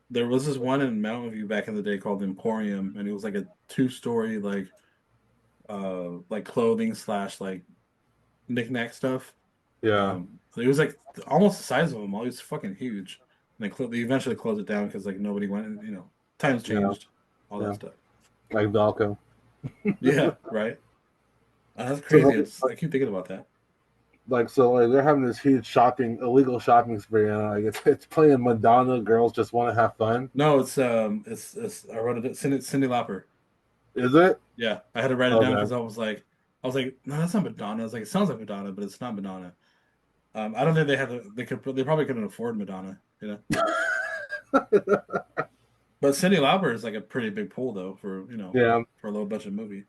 there was this one in Mountain View back in the day called Emporium, and it was like a two-story like clothing slash like knickknack stuff. yeah, It was like almost the size of a mall. It was fucking huge. And they eventually closed it down because like nobody went. Times yeah, changed, all that yeah. stuff. Like Valco. Yeah, right. That's So crazy. I keep thinking about that. like they're having this huge illegal shopping spree, and like it's playing Madonna. Girls just want to have fun. No, it's I wrote it. Cindy Lauper. Is it? Yeah, I had to write it down because Okay. I was like, no, that's not Madonna. I was like, it sounds like Madonna, but it's not Madonna. I don't think they probably couldn't afford Madonna. But Cindy Lauper is like a pretty big pull though Yeah. for a low budget movie.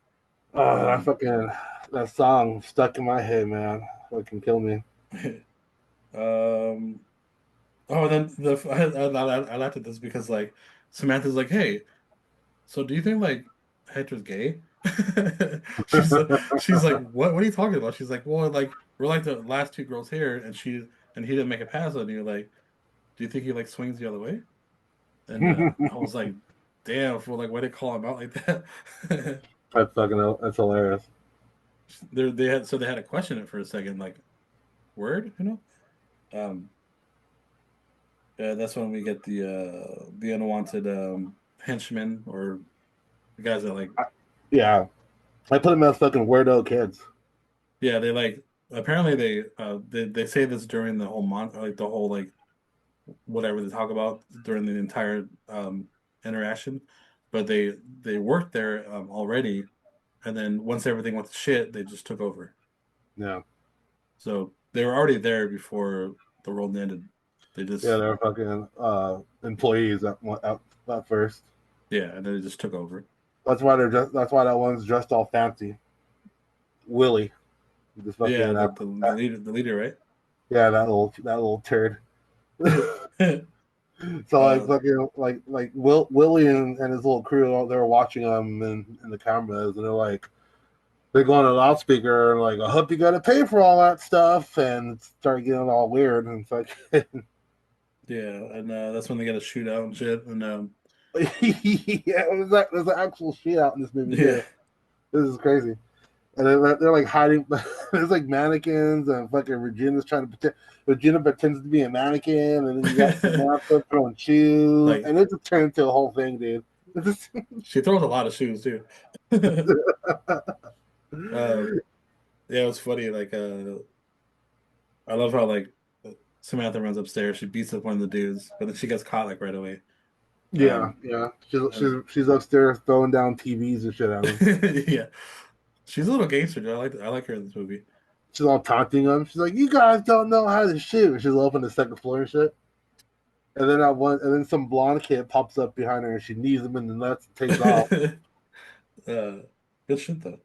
Oh, Um, that song stuck in my head, man. Fucking kill me. um, oh, and then I laughed at this because like Samantha's like, hey, so do you think like Hector's gay? she's she's like, what are you talking about? She's like, well, like we're like the last two girls here, and he didn't make a pass on you. Like, do you think he like swings the other way? And I was like, damn, for like, why they call him out like that? That's hilarious. They had to question it for a second, like, word, Um, yeah, that's when we get the unwanted henchmen or the guys that like, Yeah. I put them as fucking weirdo kids. yeah, they like apparently they say this during the whole month, like the whole like whatever they talk about during the entire interaction, but they worked there already, and then once everything went to shit, they just took over. Yeah. So they were already there before the world ended. They Yeah, just they're fucking employees at first. Yeah, and then they just took over. That's why that one's dressed all fancy. Willie. Just Yeah, fucking the leader, right? yeah, that little turd. So like Uh, fucking like Willie and his little crew, they were watching him in the cameras, and they go on a loudspeaker and like, I hope you got to pay for all that stuff, and start getting all weird, and it's like, yeah, and that's when they got a shootout and shit. And yeah, there's an actual shootout in this movie yeah, too. This is crazy. And they're like hiding. There's like mannequins, and fucking Regina's trying to pretend. Regina pretends to be a mannequin, and then you got Samantha throwing shoes, like and it just turned into a whole thing, dude. she throws a lot of shoes too. uh, yeah, it was funny. Like, I love how like Samantha runs upstairs, she beats up one of the dudes, but then she gets caught like right away. Yeah, Um, yeah. She's she's and she's upstairs throwing down TVs and shit at him. yeah, she's a little gangster, dude. I like her in this movie. She's all taunting him. She's like, "You guys don't know how to shoot." She's up on the second floor and shit. And then some blonde kid pops up behind her, and she knees him in the nuts and takes off. uh, Good shit though.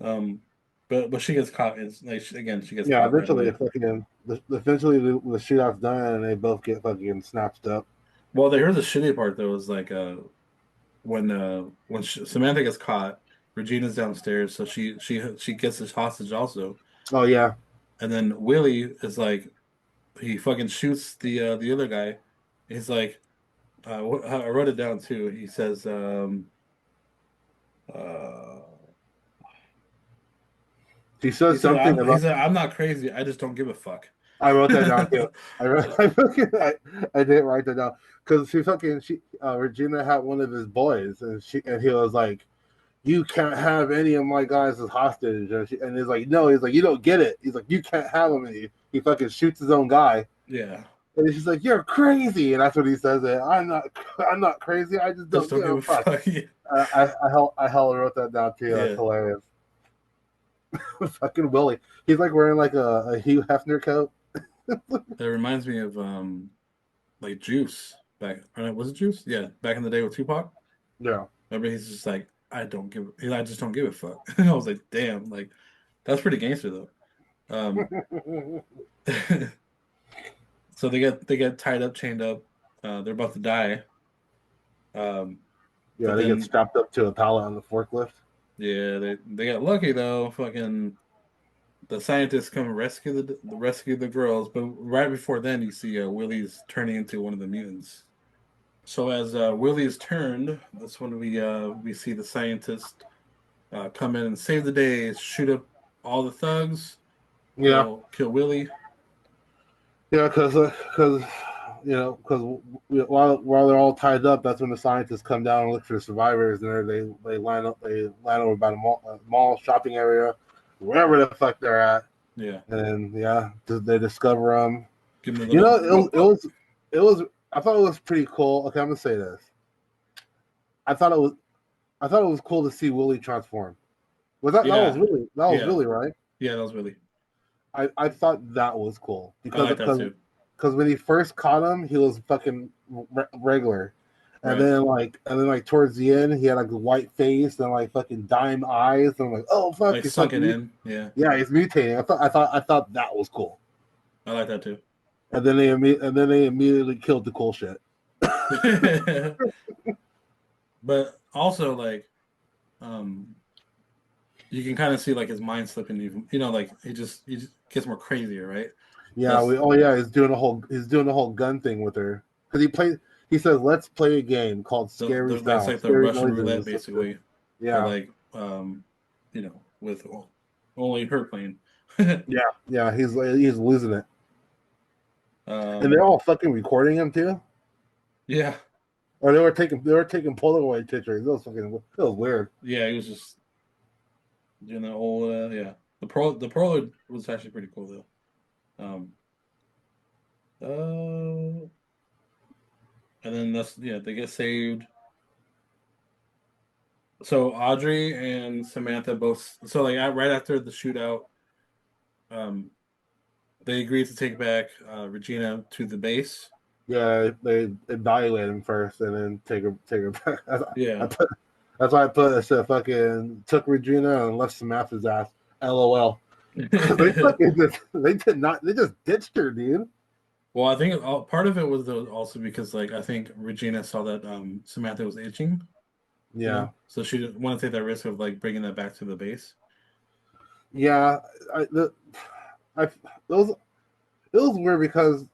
Um, but she gets caught. It's like again, she gets Yeah, caught right eventually, away. the shootout's done, and they both get fucking snatched up. Well, here's the shitty part though is like when Samantha gets caught, Regina's downstairs, so she gets this hostage also, Oh yeah, and then Willie is like he fucking shoots the other guy. He's like I wrote it down too. He says uh he says something he about. said I'm not crazy. I just don't give a fuck. I wrote that down too. I didn't write that down because Regina had one of his boys, and he was like, "You can't have any of my guys as hostage," and he's like, "No," he's like, "You don't get it." He's like, "You can't have him," and he fucking shoots his own guy, Yeah, and she's like, "You're crazy," and that's what he says. I'm not crazy. I just just don't don't give give a a fuck. fuck. I hell wrote that down too. That's Yeah, hilarious. Fucking Willie. He's like wearing like a Hugh Hefner coat. that reminds me of like Juice back. Was it Juice? Yeah, back in the day with Tupac. Yeah. Remember, he's just like I just don't give a fuck. I was like, damn, like that's pretty gangster though. Um, so they get tied up, chained up. They're about to die. Um, Yeah, but they get then strapped up to a pallet on the forklift. yeah, they got lucky though. Fucking the scientists come and rescue the girls. But right before then, you see Willie's turning into one of the mutants. So as Willie is turned, that's when we see the scientist come in and save the day, shoot up all the thugs, Yeah, kill Willie. yeah, because while they're all tied up, that's when the scientists come down and look for the survivors, and they line over by the mall shopping area, wherever the fuck they're at, Yeah, and yeah, they discover them. give him a You know, little whoop whoop. it was I thought it was pretty cool. Okay, I'm gonna say this. I thought it was I thought it was cool to see Willie transform. Yeah, That was yeah, really right? yeah. That was Willie. I thought that was cool I like that too. because when he first caught him, he was fucking regular, Right, and then like towards the end, he had like a white face and like fucking dime eyes, and I'm like, oh fuck, like sunken in. Yeah, yeah, he's mutating. I thought that was cool, I like that too. and then they immediately killed the cool shit. But also like, um, you can kind of see like his mind slipping. Even like he just gets more crazier, right? Yeah, That's he's doing the whole gun thing with her because he says let's play a game called Scary that's Sounds, like the Scary Russian Noises roulette or something. basically, but Yeah, like with only her playing. yeah, he's losing it. And they're um, all fucking recording him too. yeah, Or they were taking Polaroid pictures. It was weird. yeah, he was just doing the whole yeah. The pro was actually pretty cool though. Um, uh, and then they get saved. So Audrey and Samantha both. So like right after the shootout, um, they agreed to take back Regina to the base. Yeah, they evaluate him first and then take her back. Yeah. That's why I put I said fucking took Regina and left Samantha's ass. LOL. They just ditched her, dude. Well, I think part of it was also because like I think Regina saw that Samantha was itching, Yeah, so she didn't want to take that risk of like bringing that back to the base. yeah. I those it was weird because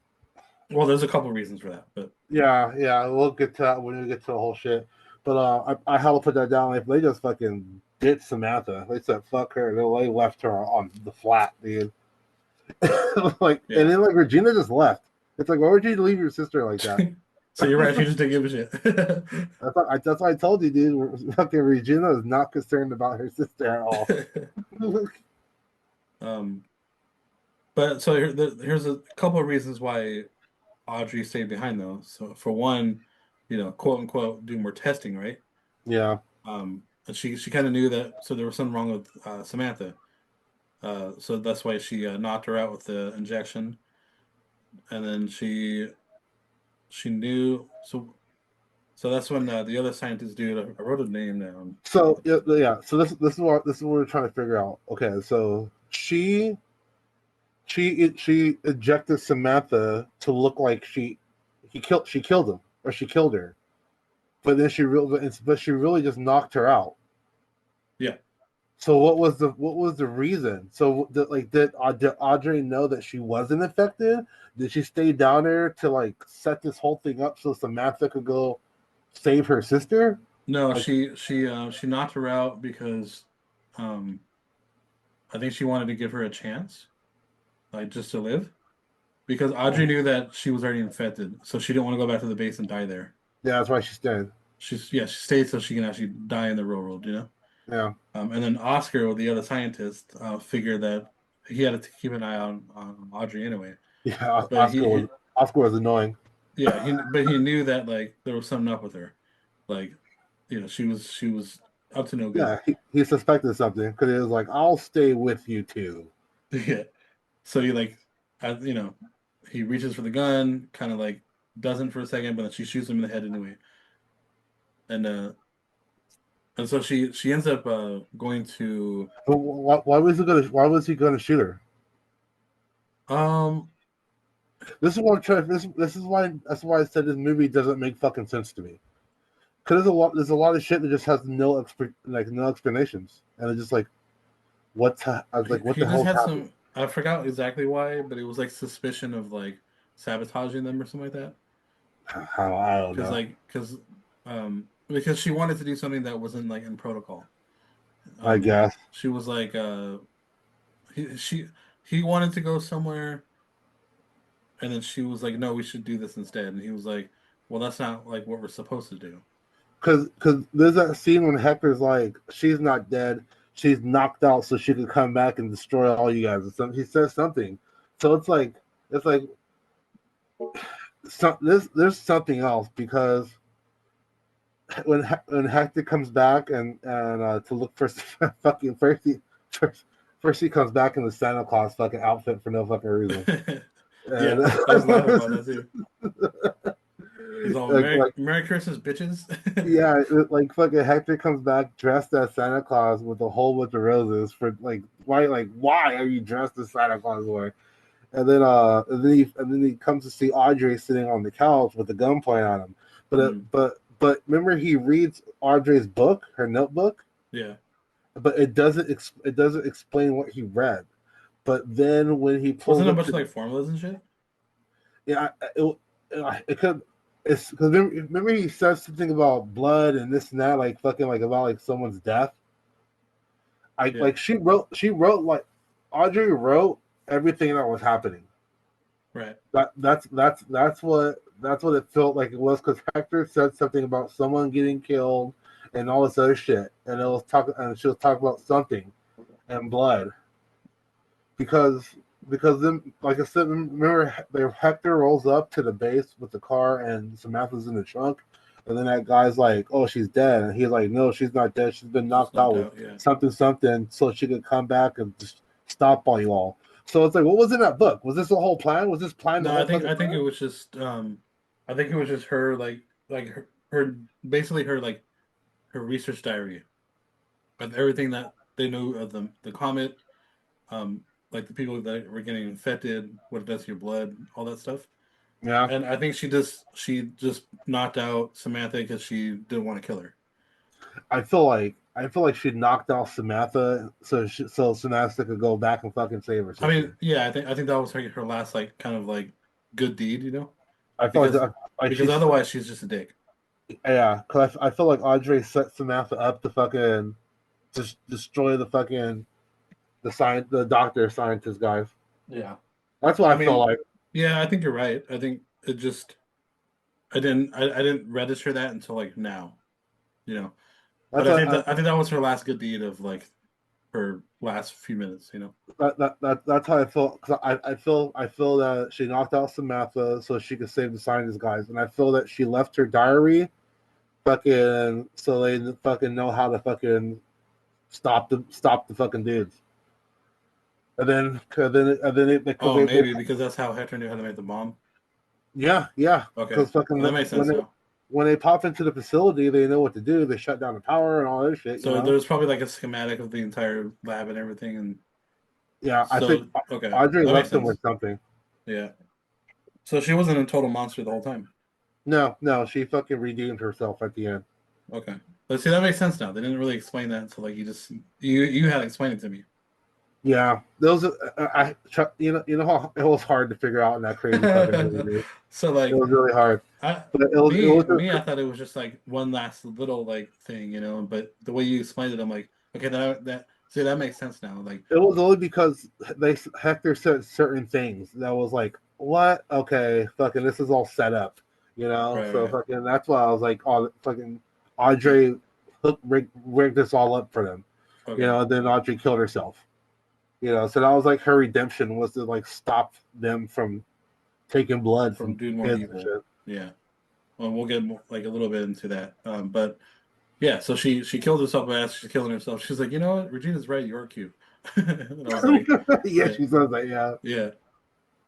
Well, there's a couple reasons for that, but yeah, we'll get to that when we get to the whole shit. But I had to put that down. If they just fucking ditched Samantha, they said fuck her. They left her on the flat, dude. Like, and yeah. then like Regina just left. It's like, why would you leave your sister like that? So you're right. She just didn't give a shit. That's why I told you, dude. Fucking Regina is not concerned about her sister at all. um, but so here's a couple of reasons why Audrey stayed behind though. So for one, quote unquote, do more testing, right? Yeah, And she kind of knew that, so there was something wrong with Samantha. So that's why she knocked her out with the injection, and then she knew. So that's when the other scientist dude. I wrote a name down. so yeah. So this is what we're trying to figure out. Okay, so she ejected Samantha to look like she killed him or she killed her, but she really just knocked her out. Yeah. So what was the reason? So did Audrey know that she wasn't infected? Did she stay down there to like set this whole thing up so Samantha could go save her sister? No, Like, she knocked her out because um, I think she wanted to give her a chance, like just to live. Because Audrey knew that she was already infected, so she didn't want to go back to the base and die there. yeah, that's why she's dead. She stayed so she can actually die in the real world. Yeah, And then Oscar, the other scientist, figured that he had to keep an eye on Audrey anyway. yeah. But he Oscar was annoying. yeah, he knew that like there was something up with her, like she was up to no good. Yeah, he suspected something because he was like, "I'll stay with you too." Yeah, so he like, you know, he reaches for the gun, kind of like doesn't for a second, but then she shoots him in the head anyway, and and so she ends up going to But why was he gonna shoot her? um This is what I'm trying. This is why that's why I said this movie doesn't make fucking sense to me. Because there's a lot of shit that just has no explanations, and it's just like I was like, what he the just hell's had happening? some, I forgot exactly why, but it was like suspicion of like sabotaging them or something like that. I don't Because know. because she wanted to do something that wasn't like in protocol. I guess She was like he she he wanted to go somewhere, and then she was like, no, we should do this instead. And he was like, well, that's not like what we're supposed to do. because there's that scene when Hector's like, she's not dead, she's knocked out, so she could come back and destroy all you guys. Or something. He says something, so it's like there's something else because when Hector comes back and to look for fucking first he comes back in the Santa Claus fucking outfit for no fucking reason. Yeah, And I was laughing about that too. He's all Merry like Merry Christmas, bitches. yeah, like fucking Hector comes back dressed as Santa Claus with a whole bunch of roses for why are you dressed as Santa Claus for? And then he comes to see Audrey sitting on the couch with the gun pointed on him. Mm, But remember he reads Audrey's book, her notebook, yeah, but it doesn't explain what he read. But then when he pulls wasn't it a up bunch of to like formulas and shit? yeah, it could it's because remember he says something about blood and this and that like fucking like about like someone's death. I Yeah, like she wrote like Audrey wrote everything that was happening. right. That's what it felt like it was because Hector said something about someone getting killed and all this other shit, and she was talking about something and blood because then like I said, remember Hector rolls up to the base with the car and Samantha's in the trunk, and then that guy's like, "Oh, she's dead," and he's like, "No, she's not dead. She's been Just knocked out knocked with out. Yeah, something something so she could come back and just stop all you all." So it's like, what was in that book? Was this the whole plan? Was this plan the no, whole fucking I think it time? was just I think it was just her her basically her like her research diary of everything that they knew of the comet, like the people that were getting infected, what it does to your blood, all that stuff. Yeah, And I think she just knocked out Samantha because she didn't want to kill her. I feel like she knocked out Samantha so Samantha could go back and fucking save her I mean, sister. yeah, I think that was her last like kind of like good deed, you know, I feel like because like she's otherwise she's just a dick. yeah, because I feel like Audrey set Samantha up to fucking just destroy the doctor scientist guys. Yeah. That's what I I feel mean, like. yeah, I think you're right. I think it just I didn't register that until like now, you know. But That's what I think that was her last good deed of like her last few minutes, you know. that's how I feel because I feel that she knocked out Samantha so she could save the scientist guys, and I feel that she left her diary fucking so they fucking know how to fucking stop the fucking dudes. And then because Oh, maybe because that's how Hector knew how to make the bomb. yeah, Okay, because fucking well, that makes sense now. when they pop into the facility, they know what to do. They shut down the power and all that shit. You So know. there's probably like a schematic of the entire lab and everything, and Yeah, I think so okay, Audrey that makes left them with sense. something. Yeah. So she wasn't a total monster the whole time. No, she fucking redeemed herself at the end. Okay, but see that makes sense now. They didn't really explain that until like you had explained it to me. Yeah, those you know how it was hard to figure out in that crazy fucking movie, dude. So It like was really hard, I but it was me I just thought it was just like one last little like thing, you know. But the way you explained it, I'm like, okay, that see that makes sense now. Like it was only because they Hector said certain things that was like, what? Okay, fucking, this is all set up, you know. right, So right, fucking, that's why I was like, oh, fucking, Audrey rigged this all up for them, you okay, know. And then Audrey killed herself, you know. So that was like her redemption was to like stop them from taking blood from from doing more kids and evil. shit. Yeah. Well, we'll get more, like a little bit into that. But yeah, so she killed herself by she's killing herself. She's like, you know what, Regina's right. You're cute. And I was like, Yeah, yeah, she says that. Yeah, yeah.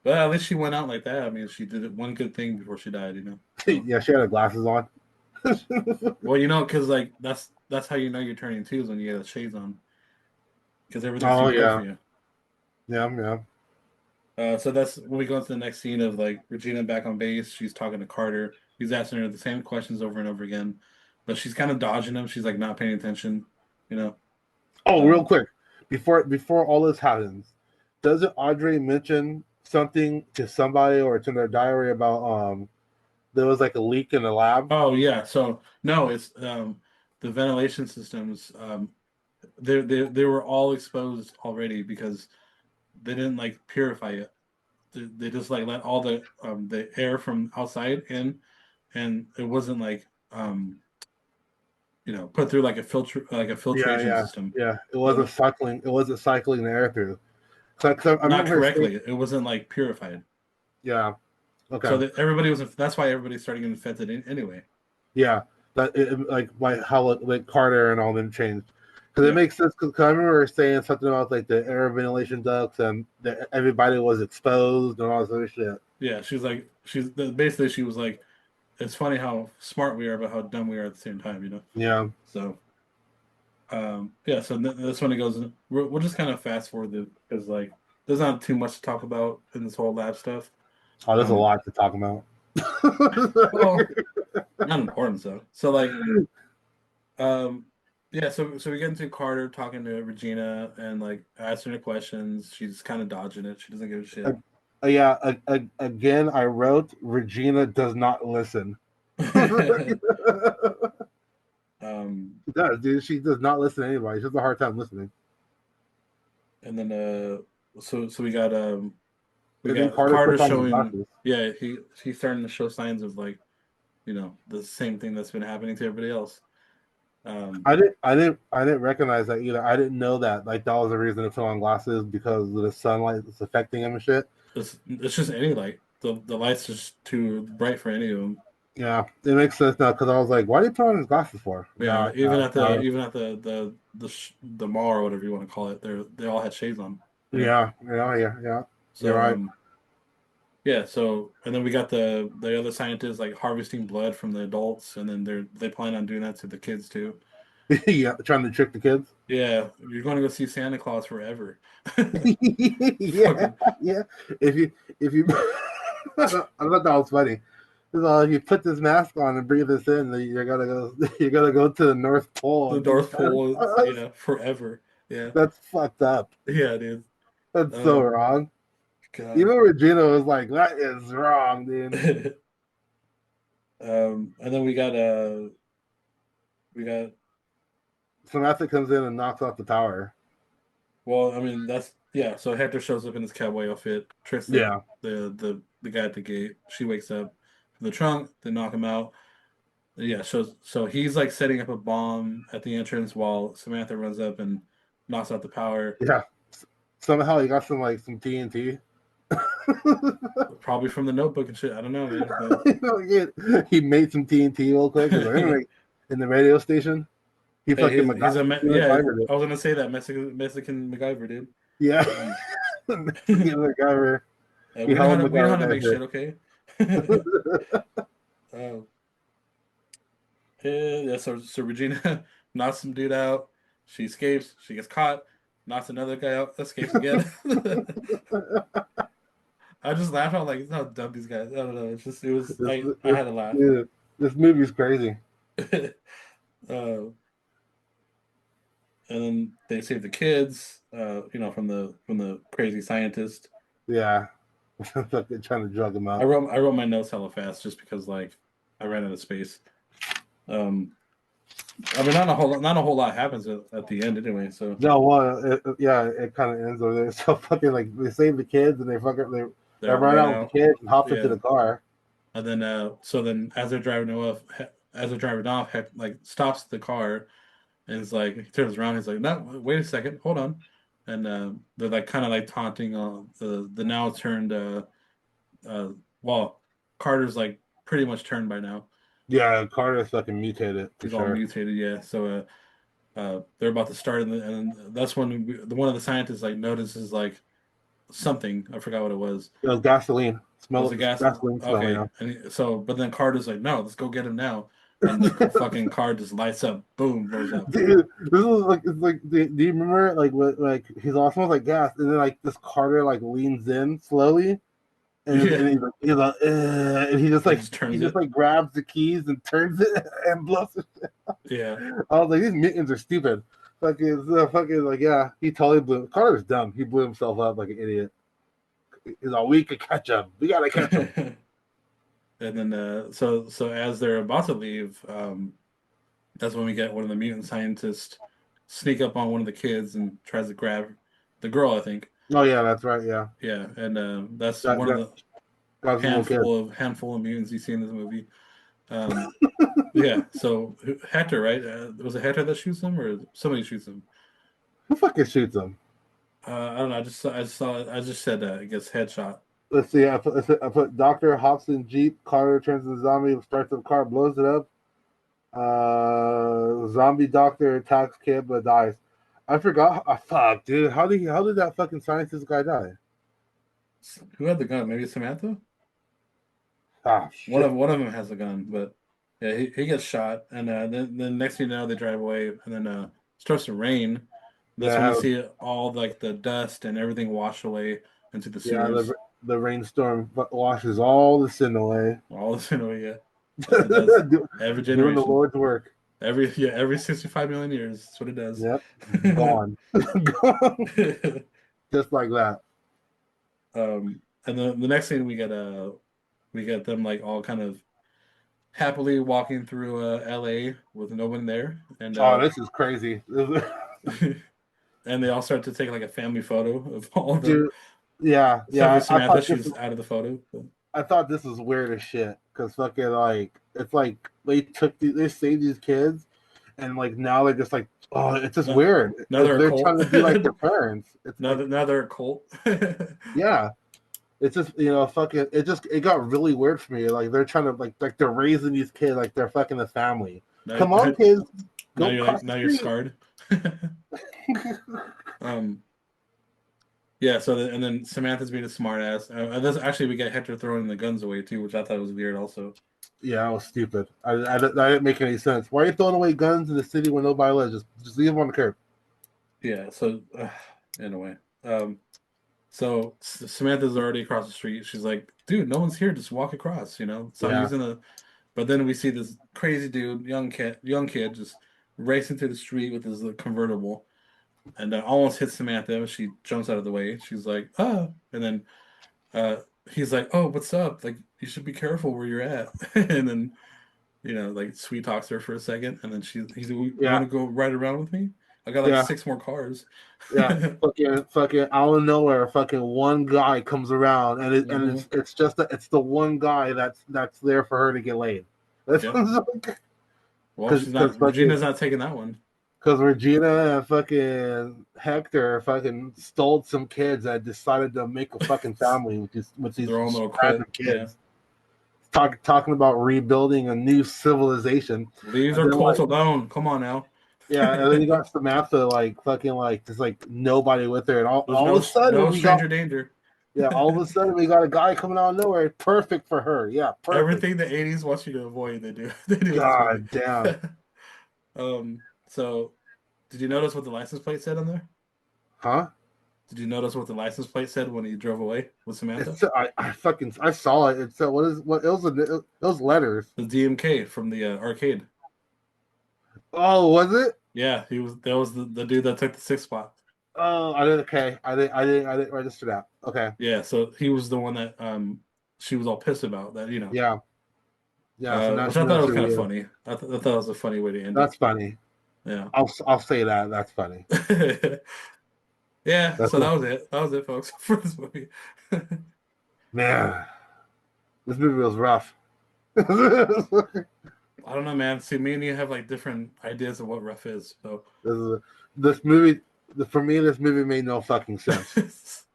But at least she went out like that. I mean, she did one good thing before she died, you know. So yeah, she had her glasses on. Well, you know, because like that's how you know you're turning two is when you get the shades on, because everything's too Oh bright for yeah, you. yeah, yeah. So that's when we go into the next scene of like Regina back on base. She's talking to Carter. He's asking her the same questions over and over again, but she's kind of dodging him. She's like not paying attention, you know. Oh, real Um, quick, before all this happens, doesn't Audrey mention something to somebody or to their diary about there was like a leak in the lab? oh yeah, so no, it's the ventilation systems. They were all exposed already because they didn't like purify it. They just like let all the air from outside in, and it wasn't like put through like a Yeah, filtration yeah, system. yeah. It So wasn't cycling. It wasn't cycling the air through. I not remember her saying, correctly. It wasn't like purified. yeah, So okay, that everybody was. That's why everybody started getting infected anyway. yeah. Like how like Carter and all them changed because it Yeah, makes sense. Because I remember her saying something about like the air ventilation ducts and everybody was exposed and all this other shit. yeah. She's like basically she was like, it's funny how smart we are, but how dumb we are at the same time. Yeah. So yeah. So this one it goes. We'll just kind of fast forward because like there's not too much to talk about in this whole lab stuff. Oh, there's a Um, lot to talk about. well, not important stuff. So like Um, yeah, so we get into Carter talking to Regina and like asking her questions. She's kind of dodging it. She doesn't give a shit. Yeah. Again, I wrote Regina does not listen. She um, does, dude. She does not listen to anybody. She has a hard time listening. and then so we And then got Carter Carter puts on his showing, glasses. yeah, he's starting to show signs of like the same thing that's been happening to everybody else. Um, I didn't recognize that either. I didn't know that like that was the reason to put on glasses because of the sunlight that's affecting him and shit. it's just any light. The light's just too bright for any of them. Yeah, it makes sense now because I was like, why did he put on his glasses for? Yeah, Now, now, now even at the mall or whatever you want to call it, they all had shades on. yeah, yeah, yeah, yeah. You're So right. yeah, so and then we got the other scientists like harvesting blood from the adults, and then they plan on doing that to the kids too. Yeah, trying to trick the kids. Yeah, you're going to go see Santa Claus forever. Yeah, Fucking yeah. If you, I thought that was funny. So if you put this mask on and breathe this in, then you're gonna go. You're gonna go to the North Pole the and meet North Santa Pole, Claus. yeah, forever. Yeah, That's fucked up. yeah, dude. That's so Um, wrong. God. Even Regina was like, "That is wrong, dude." And then we got Samantha comes in and knocks off the tower. well, I mean that's yeah. So Hector shows up in his cowboy outfit, tricks Yeah, the guy at the gate. She wakes up from the trunk, they knock him out. Yeah, so he's like setting up a bomb at the entrance while Samantha runs up and knocks out the power. yeah. Somehow he got some TNT. Probably from the notebook and shit. I don't know, man. But He made some TNT real quick. He's like, hey, in the radio station. He fucking he yeah. MacGyvered it. I was gonna say that Mexican MacGyver, dude. Yeah. Um, Mexican MacGyver. He held we know how MacGyver to that make shit, okay? uh, yeah, so Regina knocks some dude out. She escapes. She gets caught. Knocks another guy out. Escapes again. I just laugh out like how dumb these guys. I don't know. It's just it was this, I this, had to laugh. dude, this movie's crazy. uh, and then they save the kids. From the crazy scientist. Yeah. Fucking trying to drug him out. I wrote my notes hella fast just because like I ran out of space. Um, I mean not a whole lot happens at the end anyway. So No, well, yeah, it kind of ends over there. So fucking like they save the kids and they they're run run out with out. the kids and hop into Yeah. the car. And then so then as they're driving off, Heck like stops the car and it's like he turns around, he's like, no, wait a second, hold on. And they're like kind of like taunting the now turned uh well, Carter's like pretty much turned by now. Yeah, Carter's fucking mutated for He's all sure. mutated, yeah. So they're about to start and that's when one of the scientists like notices like something, I forgot what it was. It was gasoline. Was it gas? Gasoline smell, Okay. yeah. And but then Carter's like, no, let's go get him now. and the fucking car just lights up, boom, blows up. Dude, this is like it's like do you remember like what like he's all smells like gas and then like this Carter like leans in slowly Yeah, and he's like and he just he turns just it. like grabs the keys and turns it and blows it. Yeah. I was like these mutants are stupid. Fucking like yeah he totally blew Carter's dumb he blew himself up like an idiot. He's like we could catch him we gotta catch him. And then so as they're about to leave, that's when we get one of the mutant scientists sneak up on one of the kids and tries to grab the girl, I think. Oh yeah that's right yeah Yeah, and that's that one of that the was a little kid. handful of mutants you see in this movie. Um, yeah, so Hector, right? Was it Hector that shoots him, or somebody shoots him? Who fucking shoots him? I don't know. I just said I guess headshot. Let's see. I put Doctor Hobson Jeep. Carter turns into a zombie, starts the car, blows it up. Zombie doctor attacks kid but dies. I forgot. Fuck, dude. How did that fucking scientist guy die? Who had the gun? Maybe Samantha. Ah, shit. One of them has a gun, but yeah, he gets shot, and then next thing you know, they drive away, and then starts to rain. That's when we Yeah, see all like the dust and everything wash away into the yeah. sewers. The rainstorm washes all the sin away. All this, yeah, as it does every Doing the generation, Lord's work. every 65 million years. That's what it does. Yep. Gone. Gone. Just like that. And the next thing we get them like all kind of happily walking through LA with no one there, and Oh, this is crazy. and they all start to take like a family photo of all of them. Dude, yeah, Except for yeah. Samantha, she's out of the photo. But I thought this was weird as shit because fucking like it's like they saved these kids and like now they're just like oh it's just no, weird. now they're a They're cult. trying to be like their parents. It's like Now they're a cult. yeah, it's just fucking it got really weird for me. Like they're trying to like they're raising these kids like they're fucking a family. Come on, kids, go cross the now you're street. scarred. um, yeah. So and then Samantha's being a smartass. This actually we get Hector throwing the guns away too, which I thought was weird also. Yeah, that was stupid. That didn't make any sense. Why are you throwing away guns in the city where nobody lives? Just leave them on the curb. Yeah. So anyway, so Samantha's already across the street. She's like, "Dude, no one's here. Just walk across." Stop Yeah, using the. But then we see this crazy dude, young kid, just racing through the street with his convertible, and almost hits Samantha. She jumps out of the way. She's like, "Ah!" And then uh, he's like, "Oh, what's up? Like, you should be careful where you're at." And then like sweet talks her for a second, and then he's like, "You want yeah, to go ride around with me? I got like yeah. six more cars." Yeah, fucking out of nowhere, fucking one guy comes around, and Hmm. it's just it's the one guy that's there for her to get laid. That's Yep. Well, she's because not. Regina's not taking that one. Regina and fucking Hector fucking stole some kids that decided to make a fucking family with these Their own little random cult. Yeah. kids. Talking about rebuilding a new civilization, Leave and their then cult like alone. Come on now. yeah, and then you got Samantha like fucking like just like nobody with her, and There's all of a sudden no we got stranger danger. yeah, all of a sudden we got a guy coming out of nowhere, perfect for her. Yeah, perfect. Everything the '80s wants you to avoid, they do. They do in this movie. God damn. So did you notice what the license plate said on there? Huh? Did you notice what the license plate said when he drove away with Samantha? I saw it. It said what it was letters. The DMK from the arcade. Oh, was it? Yeah, that was the dude that took the sixth spot. Oh, I didn't. Okay, I didn't register that. Okay. Yeah, so he was the one that she was all pissed about that, Yeah. Yeah. So now which she I thought knows was who kind he of is. funny. I thought it was a funny way to end it. That's funny. Yeah. I'll say that. That's funny. Yeah, That's so that was it. That was it, folks, for this movie. man. This movie was rough. I don't know, man. See, me and you have like different ideas of what rough is. So This movie for me, this movie made no fucking sense.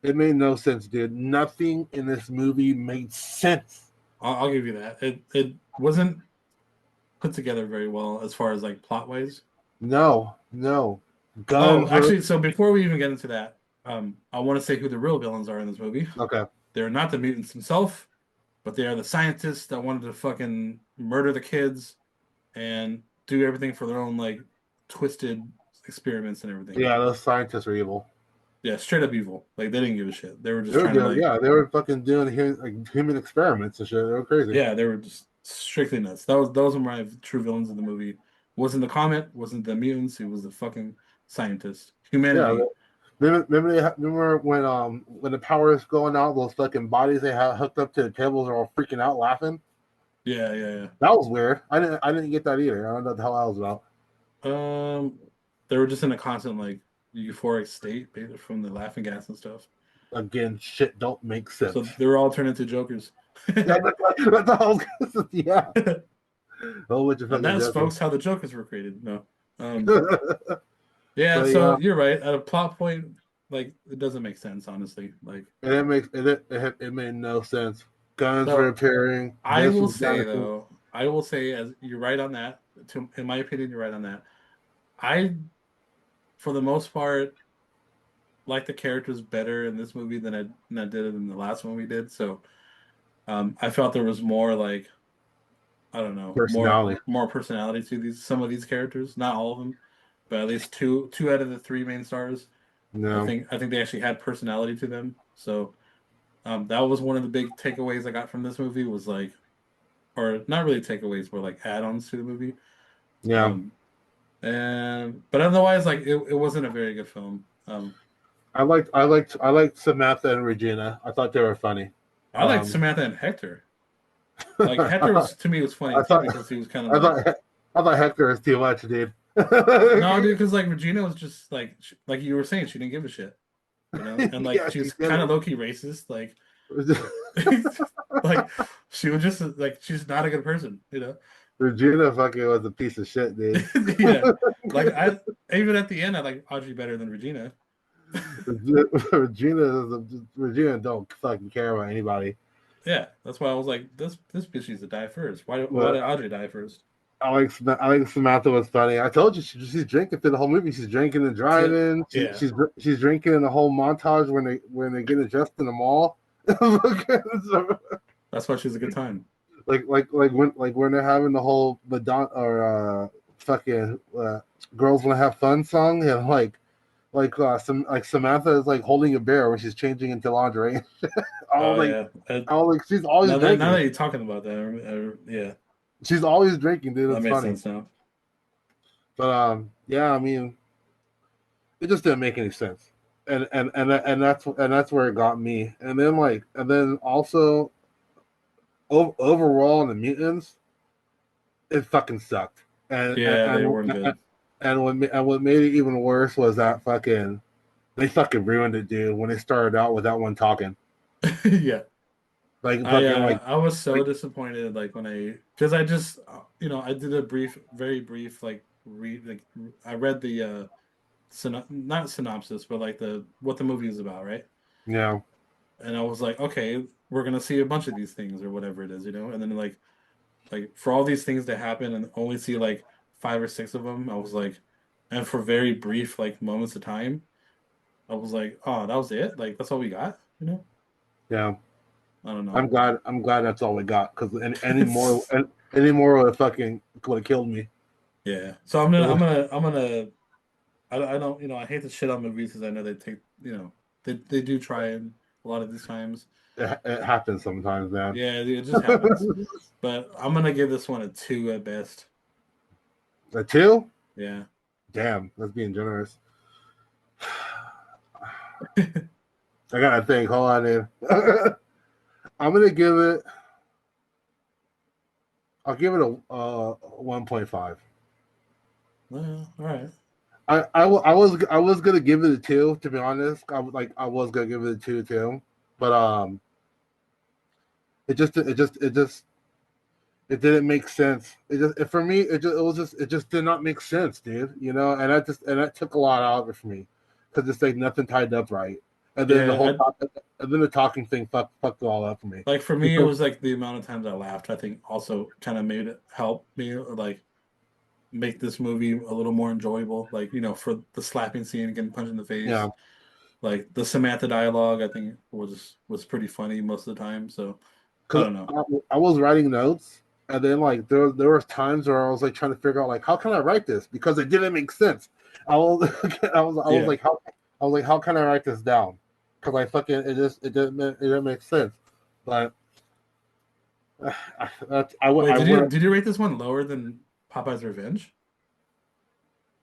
It made no sense, dude. Nothing in this movie made sense. I'll give you that. It wasn't put together very well as far as like plot wise. No. Oh, Guns were actually, so before we even get into that, I want to say who the real villains are in this movie. okay. They're not the mutants themselves, but they are the scientists that wanted to fucking murder the kids and do everything for their own like twisted experiments and everything. Yeah, those scientists are evil. Yeah, straight up evil. Like they didn't give a shit. They were They just were trying to doing, like, yeah, they were fucking doing human experiments and shit. They were crazy. yeah, they were just strictly nuts. That was those were my true villains of the movie. Wasn't the Comet, wasn't the mutants, it was the fucking scientist. Yeah, Humanity. remember when the power is going out, those fucking bodies they had hooked up to the tables are all freaking out laughing. Yeah, yeah, That was weird. I didn't get that either. I don't know what the hell that was about. yeah. They were just in a constant like euphoric state from the laughing gas and stuff. Again, shit don't make So sense. they were all turned into jokers. Yeah, that's all. Yeah. Oh, what you And fucking that's joking? folks how the jokers were created. No. But Yeah, so yeah, you're right. At a plot point, like it doesn't make sense, honestly. Like and it made no sense. Guns were so appearing. This was I will say as you're right on that. In my opinion, you're right on that. I for the most part like the characters better in this movie than I did in the last one we did. So I felt there was more like I don't know, personality. more personality to these some of these characters. Not all of them, but at least two out of the three main stars. No, I think they actually had personality to them. So that was one of the big takeaways I got from this movie was like, or not really takeaways, but like add-ons to the movie. yeah. Um, and but otherwise, like it wasn't a very good film. I liked Samantha and Regina. I thought they were funny. I liked Um, Samantha and Hector. Like Hector I was to me was funny too thought because he was kind of I like thought I thought Hector was too much, dude. no, dude, because like Regina was just like you were saying, she didn't give a shit, you know, and like Yeah, she she was kind of did low key racist, like it. like she was just like she's not a good person, you know. Regina fucking was a piece of shit, dude. Yeah, like I even at the end, I like Audrey better than Regina. Regina don't fucking care about anybody. Yeah, that's why I was like, this bitch needs to die first. Why But did Audrey die first? I think Samantha was funny. I told you she's drinking through the whole movie. She's drinking and See, driving. yeah, She's drinking in the whole montage when they get dressed in the mall. that's why she's a good time. When they're having the whole Madonna or fucking girls want to have fun song and Samantha is like holding a bear when she's changing into lingerie. Oh all like yeah. all like she's always Now drinking. that you're talking about that, yeah, She's always drinking, dude. that It's makes funny. sense now. But yeah, I mean, it just didn't make any sense. And that's where it got me. And then also overall in the mutants, it fucking sucked. And and Yeah, they and, weren't good. what made it even worse was that they fucking ruined it, dude. When they started out with that one talking, Yeah. like fucking I was so like disappointed like when because I just I did a very brief like read like I read the not synopsis but like the what the movie is about, right? yeah. And I was like, okay, we're gonna see a bunch of these things or whatever it is, and then like for all these things to happen and only see like five or six of them, I was like, and for very brief like moments of time, I was like, oh, that was it? Like that's all we got, Yeah. I don't know. I'm glad that's all we got because any more would have killed me. Yeah. So I'm gonna I don't I hate to shit on movies because I know they take they do try and a lot of these times. It happens sometimes, man. Yeah, it just happens. But I'm gonna give this one a two at best. A two? Yeah. Damn, that's being generous. I gotta think. Hold on, dude. I'm gonna give it. I'll give it a 1.5. Well, all right. I was gonna give it a two. To be honest, I was gonna give it a two too, but it didn't make sense. For me it just did not make sense, dude. And that took a lot out of it for me because it's like nothing tied up right, and then Yeah, the talking thing fucked it all up for me. like for me it was like the amount of times I laughed, I think also kind of made it help me or like make this movie a little more enjoyable. Like, for the slapping scene and getting punched in the face. Yeah, Like the Samantha dialogue, I think was pretty funny most of the time. So I because don't know. I was writing notes and then like there was times where I was like trying to figure out like how can I write this because it didn't make sense. I was I was Yeah. like how can I write this down? Because I fucking it didn't make sense. But Wait, I did you would did you rate this one lower than Popeye's Revenge?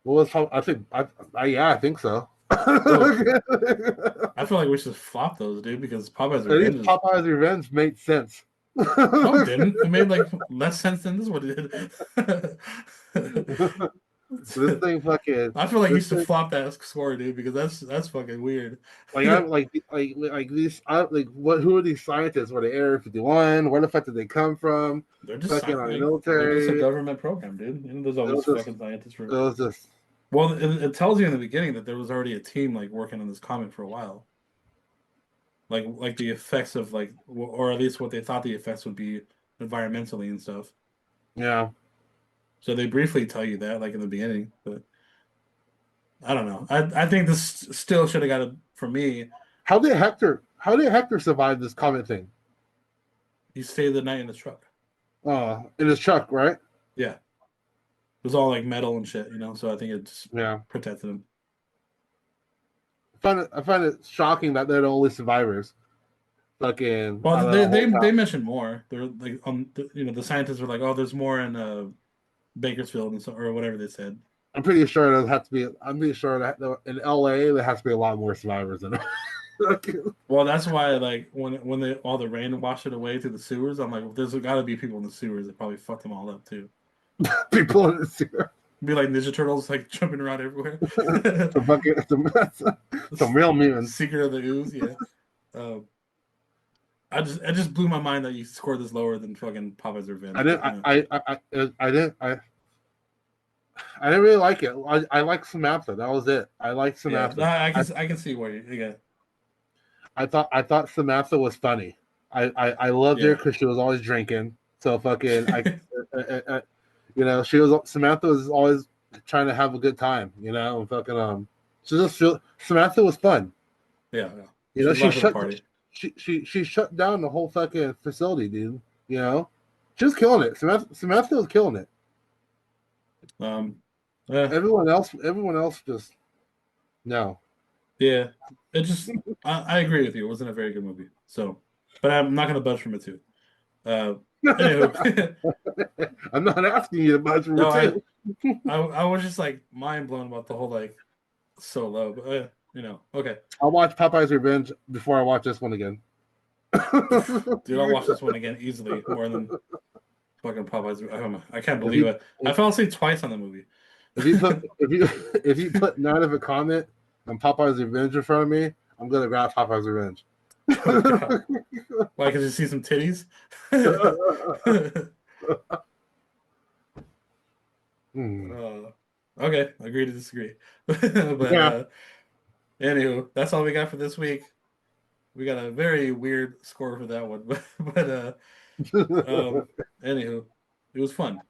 what was I think I yeah I think so. Oh, At I feel like we should flop those, dude, because Popeye's Revenge least is Popeye's Revenge made sense. no, it didn't. It made like less sense than this one did. This thing fucking I feel like you this should thing flop that score, dude, because that's fucking weird. like I'm like these I like what who are these scientists? Were they Area 51? Where the fuck did they come from? They're just Fucking like like they're just a military. government program, dude. And there's It always was just fucking scientists it for. was just Well, it tells you in the beginning that there was already a team like working on this comic for a while. Like the effects of like, or at least what they thought the effects would be environmentally and stuff. yeah. So they briefly tell you that, like in the beginning, but I don't know. I think this still should have got it for me. How did Hector survive this comet thing? He stayed the night in the truck. In his truck, right? Yeah, it was all like metal and shit, you know. So I think it just Yeah. protected him. I find it shocking that they're the only survivors. Fucking out Well, of the whole they town. mentioned more. They're like you know, the scientists were like, oh, there's more in Bakersfield and so or whatever they said. I'm pretty sure there has to be. I'm pretty sure that in LA there has to be a lot more survivors than Well, that's why like when they all the rain washed it away through the sewers, I'm like, well, there's got to be people in the sewers that probably fucked them all up too. people in the sewer. Be like Ninja Turtles like jumping around everywhere. some, fucking, some real mutants. Secret of the Ooze, yeah. Um, I just blew my mind that you scored this lower than fucking Papa's I Revenge. didn't. But you know, I didn't. I didn't really like it. I like Samantha. That was it. I like yeah, Samantha. I can see where you yeah I thought Samantha was funny. I loved her yeah. because she was always drinking. So fucking I you know she was Samantha was always trying to have a good time. You know and fucking she just feel Samantha was fun. Yeah, yeah. You know She's life of the party. she shut down the whole fucking facility, dude. You know she was killing it. Samantha was killing it. Um, yeah, Everyone else just no. yeah. It just I agree with you. It wasn't a very good movie. So, but I'm not gonna budge from it too. Uh, anywho, I'm not asking you to budge from no, it too. I was just like mind blown about the whole like so low, but you know, okay, I'll watch Popeye's Revenge before I watch this one again. dude, I'll watch this one again easily more than fucking Popeyes. I don't know. I can't if believe you it. I fell asleep twice on the movie. if you put Night of a Comet and Popeye's Revenge in front of me, I'm gonna grab Popeye's Revenge. Oh god, why? Because you see some titties. Hmm. Okay, agree to disagree. But Yeah. anywho, that's all we got for this week. We got a very weird score for that one, but um, anywho, it was fun.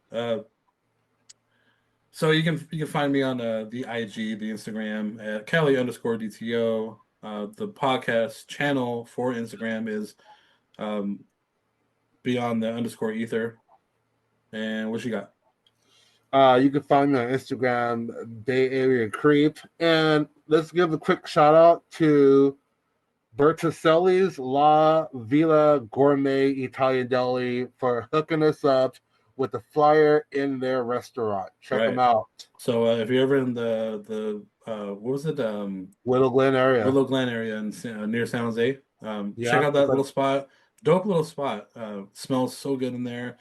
So you can find me on the IG, the Instagram at Kelly_DTO. The podcast channel for Instagram is um, Beyond the underscore Ether. And what you got? You can find me on Instagram, Bay Area Creep, and let's give a quick shout out to Berticelli's La Villa Gourmet Italian Deli for hooking us up with the flyer in their restaurant. Check them Right. out. So if you're ever in the what was it Willow Glen area. Willow Glen area in near San Jose, check Yeah, out that little spot. Dope little spot. Smells so good in there.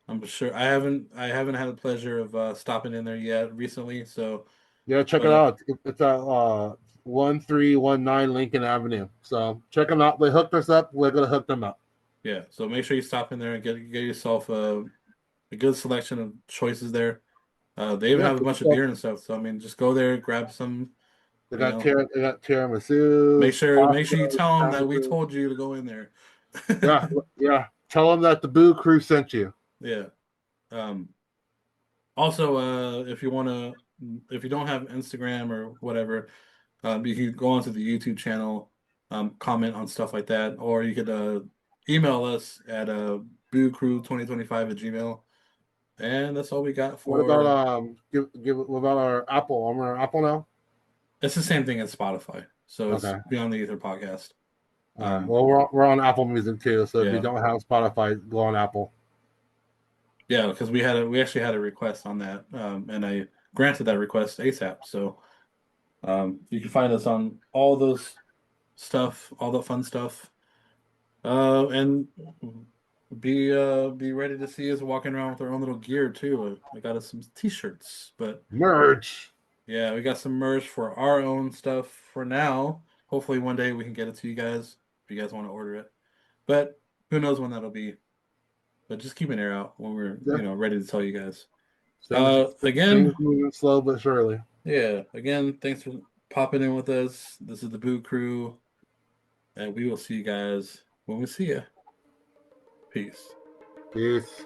I'm sure I haven't had the pleasure of stopping in there yet recently. So, yeah, check it but out. It's at 1319 Lincoln Avenue. So check them out. They hooked us up. We're gonna hook them up. yeah. So make sure you stop in there and get yourself a good selection of choices there. They even Yeah, have a bunch of beer and stuff. So I mean, just go there, grab some. they You know, they got tiramisu, make sure you pasta, tell them that we sandwiches. told you to go in there. Yeah, yeah. Tell them that the Boo Crew sent you. Yeah. Um, Also, if you want to, if you don't have Instagram or whatever, you can go onto the YouTube channel, comment on stuff like that, or you could email us at boocrew2025 at gmail. And that's all we got What about for. what about our Apple? I'm on Apple now. It's the same thing as Spotify. So it's Okay. Beyond the Ether podcast. All right. Um, Well, we're on Apple Music too. So if you yeah. don't have Spotify, go on Apple. Yeah, because we actually had a request on that, and I granted that request ASAP. So you can find us on all those stuff, all the fun stuff, and be ready to see us walking around with our own little gear too. I got us some T-shirts, but Merch. yeah, we got some merch for our own stuff for now. Hopefully, one day we can get it to you guys if you guys want to order it. But who knows when that'll be? But just keep an ear out when we're Yeah. ready to tell you guys. Things Again, things moving slow but surely. yeah. Again, thanks for popping in with us. This is the Boo Crew, and we will see you guys when we see you. Peace. Peace.